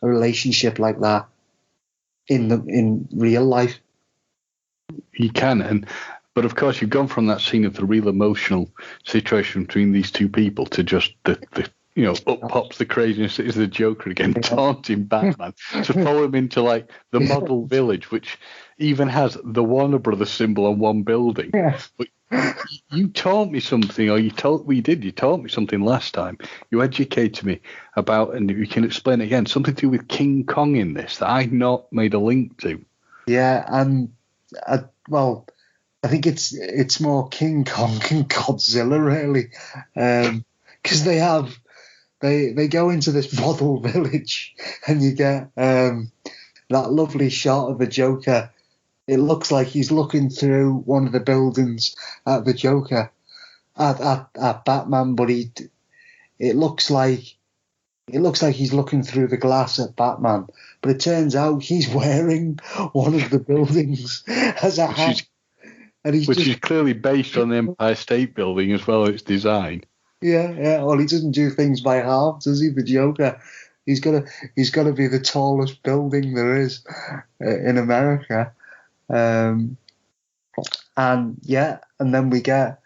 a relationship like that in real life. You can, but of course you've gone from that scene of the real emotional situation between these two people to just the up pops the craziness that is the Joker again, taunting Batman to follow him into like the model village, which even has the Warner Brothers symbol on one building. Yeah. But you taught me something, or you taught me something last time. You educated me about, and you can explain it again, something to do with King Kong in this that I'd not made a link to. Yeah, and well, I think it's more King Kong and Godzilla really, because they go into this model village, and you get that lovely shot of the Joker. It looks like he's looking through one of the buildings at the Joker, at Batman, but it looks like he's looking through the glass at Batman, but it turns out he's wearing one of the buildings as a hat. Which is clearly based on the Empire State Building as well as its design. Yeah. Well, he doesn't do things by half, does he? The Joker, he's got to be the tallest building there is in America, and then we get,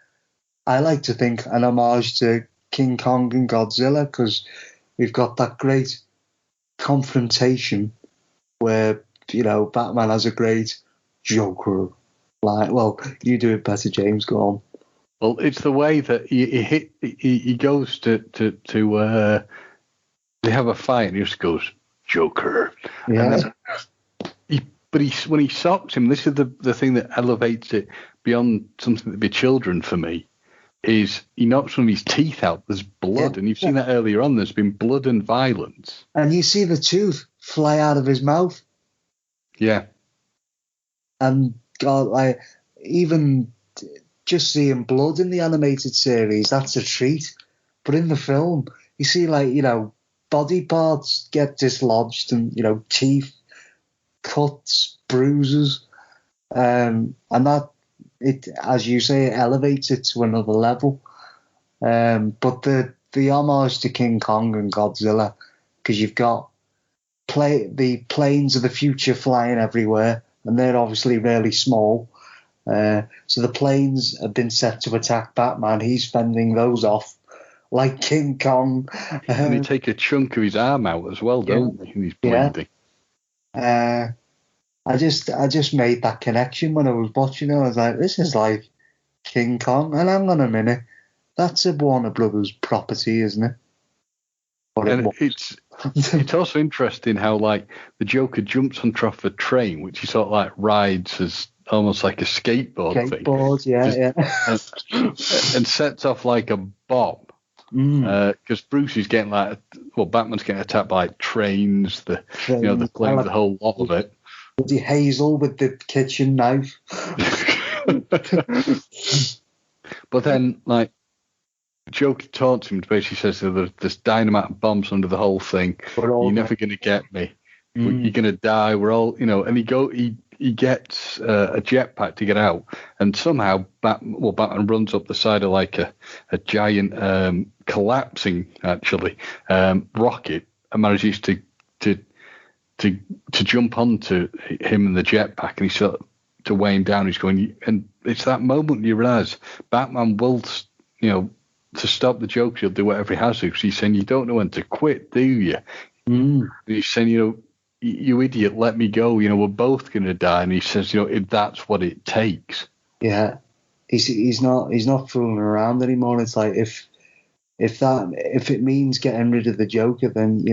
I like to think, an homage to King Kong and Godzilla, because we've got that great confrontation where Batman has a great Joker. Like, well, you do it better, James. Go on. Well, it's the way that he goes to they have a fight and he just goes Joker. Yeah. When he socks him, this is the thing that elevates it beyond something to be children for me. Is he knocks one of his teeth out? There's blood, and you've seen that earlier on. There's been blood and violence, and you see the tooth fly out of his mouth. Yeah. And God, like, even just seeing blood in the animated series, that's a treat. But in the film, you see, like, body parts get dislodged and, teeth, cuts, bruises. And that, it, as you say, it elevates it to another level. But the homage to King Kong and Godzilla, because you've got the planes of the future flying everywhere, and they're obviously really small. So the planes have been set to attack Batman. He's fending those off like King Kong. And they take a chunk of his arm out as well, don't they? And he's bleeding. I just made that connection when I was watching it. I was like, this is like King Kong. And hang on a minute, that's a Warner Brothers property, isn't it? And it's also interesting how, like, the Joker jumps on top of a train, which he sort of like rides as almost like a skateboard thing. And sets off like a bomb. Because Bruce is getting Batman's getting attacked by trains, the planes, the whole lot of it. Bloody Hazel with the kitchen knife. But then, like, Joker taunts him, basically says there's dynamite bombs under the whole thing. You're never going to get me. You're going to die. We're all, and he gets a jetpack to get out, and somehow Batman runs up the side of like a giant collapsing rocket and manages to jump onto him in the jetpack, and he's sort of to weigh him down. He's going, and it's that moment you realise Batman will, to stop the Joker, he'll do whatever he has to. Because he's saying, you don't know when to quit, do you? He's saying, you idiot, let me go. We're both going to die. And he says, if that's what it takes. Yeah, he's not fooling around anymore. It's like if it means getting rid of the Joker, then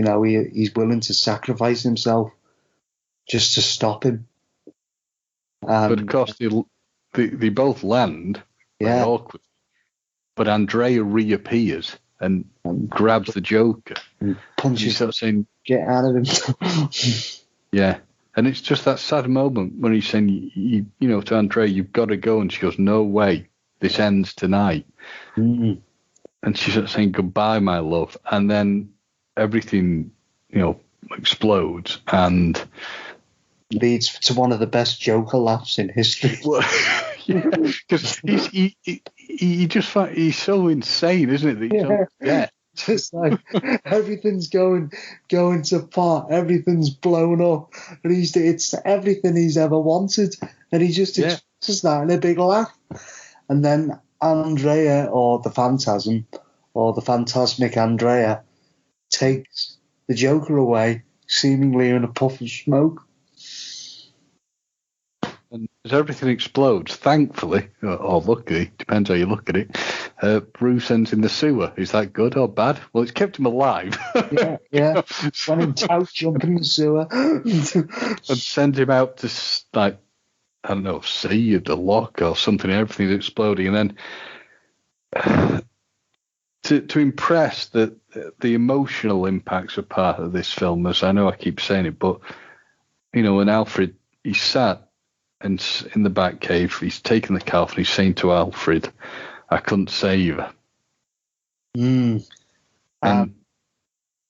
he's willing to sacrifice himself just to stop him. But of course, they both land very awkward. But Andrea reappears and grabs the Joker. And punches him, saying, get out of him. Yeah. And it's just that sad moment when he's saying, to Andrea, you've got to go. And she goes, no way, this ends tonight. And she's sort of saying, goodbye, my love. And then everything, explodes and leads to one of the best Joker laughs in history. Well, because he's so insane, isn't it? That you don't get. Just like everything's going to pot, everything's blown up, and it's everything he's ever wanted, and he just expresses that in a big laugh. And then Andrea, or the Phantasm, or the phantasmic Andrea, takes the Joker away, seemingly in a puff of smoke. And as everything explodes, thankfully, or luckily, depends how you look at it, Bruce ends in the sewer. Is that good or bad? Well, it's kept him alive. Yeah. When in doubt, jump in the sewer. And send him out to, like, I don't know, see the lock or something, everything's exploding. And then to impress the emotional impacts of part of this film, as I know I keep saying it, but, when Alfred, he's sat and in the back cave, he's taking the calf and he's saying to Alfred, I couldn't save her. And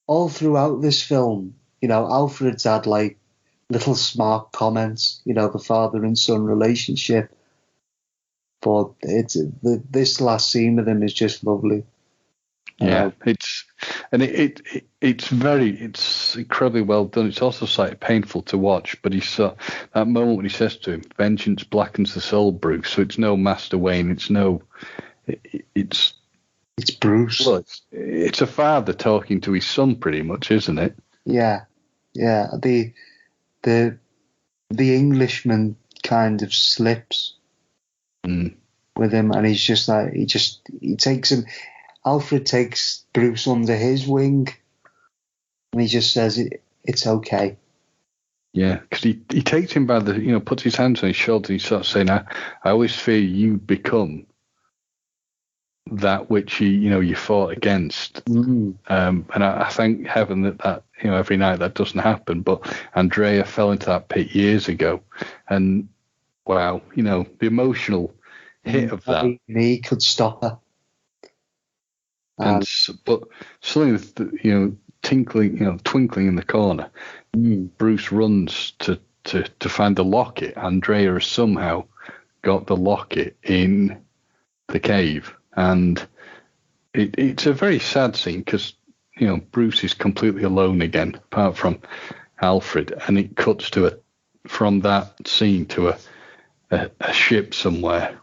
all throughout this film, Alfred's had like little smart comments, the father and son relationship. But this last scene with him is just lovely. Yeah, it's incredibly well done. It's also slightly painful to watch, but that moment when he says to him, "Vengeance blackens the soul, Bruce." So it's no Master Wayne. It's Bruce. Well, it's a father talking to his son, pretty much, isn't it? Yeah. The Englishman kind of slips with him, and he's just like he takes him. Alfred takes Bruce under his wing, and he just says, "It's okay." Yeah, because he takes him by the, puts his hands on his shoulder, and he starts saying, I always fear you become that which you fought against. And I thank heaven that every night that doesn't happen. But Andrea fell into that pit years ago, and wow, the emotional hit of that. He could stop her. But suddenly, twinkling in the corner, Bruce runs to find the locket. Andrea has somehow got the locket in the cave, and it's a very sad scene because Bruce is completely alone again, apart from Alfred, and it cuts from that scene to a ship somewhere.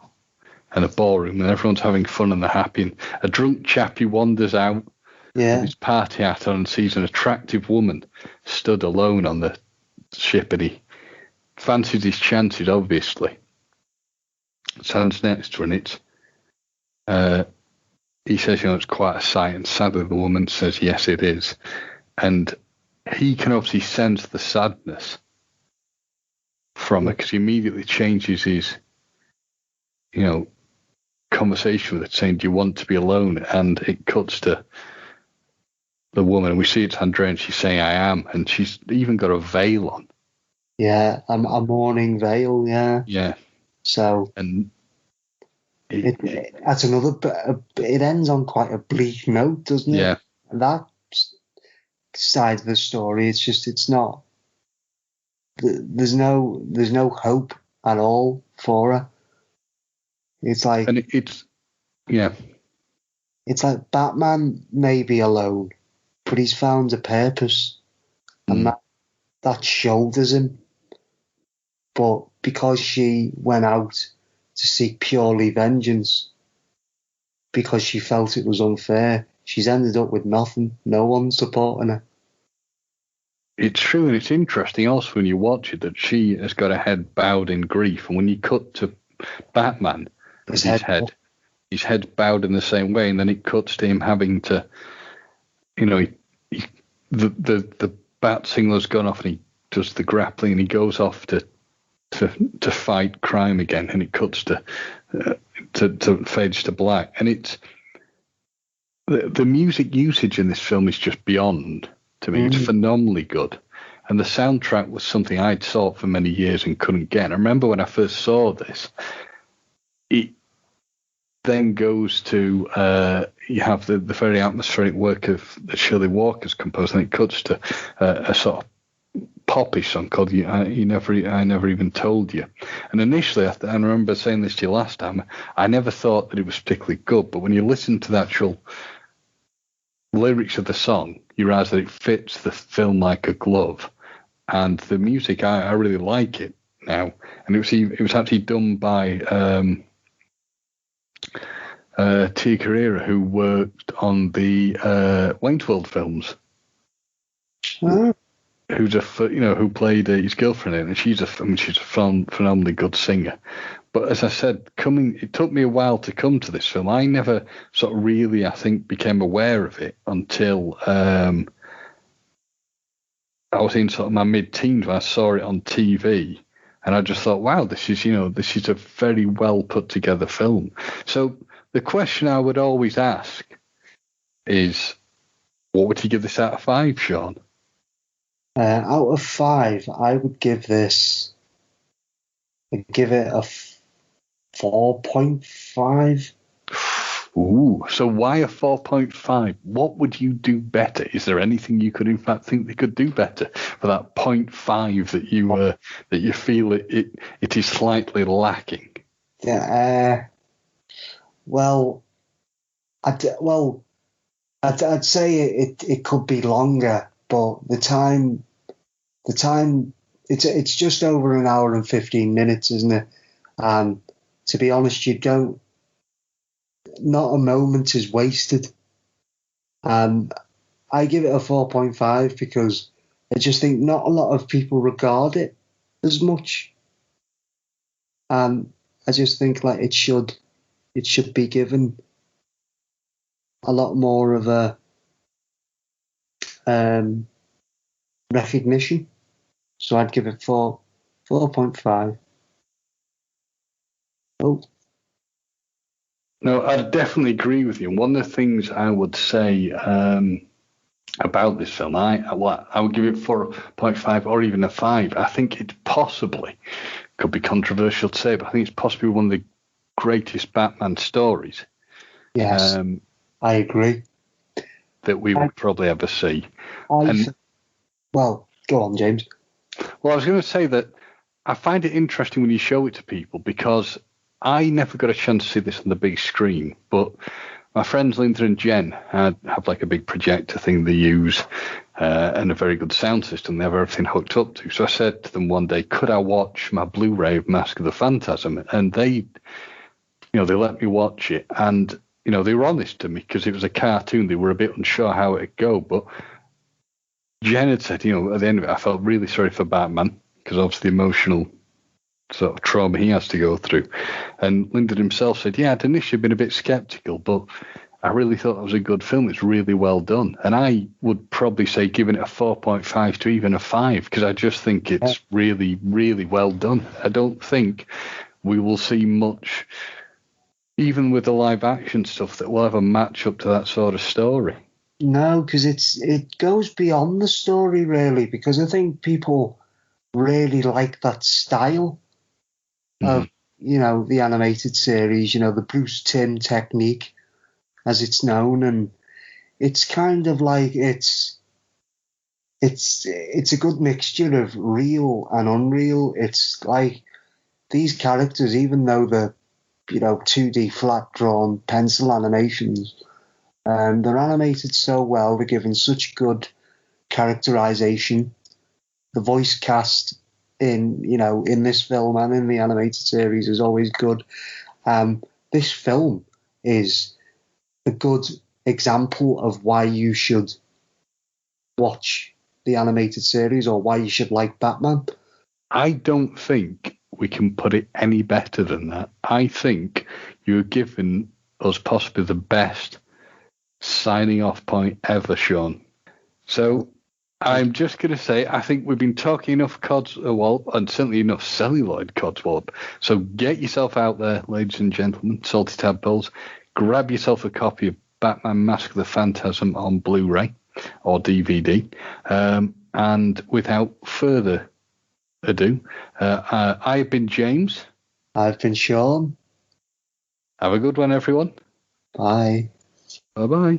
And a ballroom, and everyone's having fun and they're happy. And a drunk chappie wanders out with his party hat on and sees an attractive woman stood alone on the ship, and he fancies his chances, obviously. Stands next to her, and he says, it's quite a sight, and sadly the woman says, yes, it is. And he can obviously sense the sadness from her, because he immediately changes his, conversation with it, saying, do you want to be alone? And it cuts to the woman, and we see it's Andrea, and she's saying, I am, and she's even got a veil on. Yeah, a mourning veil, yeah. Yeah. So, and that's another, it ends on quite a bleak note, doesn't it? Yeah. And that side of the story, it's not, there's no hope at all for her. It's like, and it's like Batman may be alone, but he's found a purpose, and that shoulders him. But because she went out to seek purely vengeance, because she felt it was unfair, she's ended up with nothing. No one's supporting her. It's true, and it's interesting also when you watch it that she has got her head bowed in grief, and when you cut to Batman, his head bowed in the same way, and then it cuts to him having to, the bat signal's gone off, and he does the grappling, and he goes off to fight crime again, and it cuts to fades to black, and it's the music usage in this film is just beyond to me. It's phenomenally good, and the soundtrack was something I'd sought for many years and couldn't get. And I remember when I first saw this, it then goes to you have the very atmospheric work of that Shirley Walker's composed, and it cuts to a sort of poppy song called I Never Even Told You. And initially, I remember saying this to you last time, I never thought that it was particularly good, but when you listen to the actual lyrics of the song, you realise that it fits the film like a glove. And the music, I really like it now. And it was actually done by Tia Carrera, who worked on the Wayne's World films. Oh. Who played his girlfriend in it, and she's a phenomenally good singer. But as I said, it took me a while to come to this film. I never sort of really, I think, became aware of it until I was in sort of my mid-teens when I saw it on TV, and I just thought, wow, this is a very well put together film. So the question I would always ask is, what would you give this out of 5, Shaun? Out of 5, I would give it a 4.5. Ooh, so why a 4.5? What would you do better? Is there anything you could, in fact, think they could do better for that 0.5 that you feel it is slightly lacking? Yeah. I'd say it could be longer, but the time it's just over an hour and 15 minutes, isn't it? And to be honest, not a moment is wasted. And I give it a 4.5 because I just think not a lot of people regard it as much. And I just think like it should be given a lot more of a recognition. So I'd give it 4.5. Oh. No, I definitely agree with you. And one of the things I would say about this film, I would give it 4.5 or even a 5. I think it possibly could be controversial to say, but I think it's possibly one of the greatest Batman stories. Yes, I agree. That we would probably ever see. Well, go on, James. Well, I was going to say that I find it interesting when you show it to people because I never got a chance to see this on the big screen, but my friends Linda and Jen have like a big projector thing they use and a very good sound system. They have everything hooked up to. So I said to them one day, could I watch my Blu-ray of Mask of the Phantasm? And they let me watch it. And, they were honest to me because it was a cartoon. They were a bit unsure how it'd go. But Jen had said, at the end of it, I felt really sorry for Batman because obviously the emotional sort of trauma he has to go through. And Lyndon himself said, yeah, I'd initially been a bit skeptical, but I really thought it was a good film. It's really well done. And I would probably say giving it a 4.5 to even a 5 because I just think it's really, really well done. I don't think we will see much, even with the live action stuff, that will ever match up to that sort of story. No, because it goes beyond the story, really, because I think people really like that style of, the animated series, the Bruce Timm technique, as it's known, and it's kind of like it's a good mixture of real and unreal. It's like these characters, even though they're 2D flat drawn pencil animations, they're animated so well. They're given such good characterization. The voice cast in this film and in the animated series is always good. This film is a good example of why you should watch the animated series or why you should like Batman. I don't think we can put it any better than that. I think you're giving us possibly the best signing off point ever, Shaun. So I'm just going to say, I think we've been talking enough Codswallop and certainly enough Celluloid Codswallop. So get yourself out there, ladies and gentlemen, salty tadpoles. Grab yourself a copy of Batman Mask of the Phantasm on Blu-ray or DVD. And without further ado, I've been James. I've been Shaun. Have a good one, everyone. Bye. Bye-bye.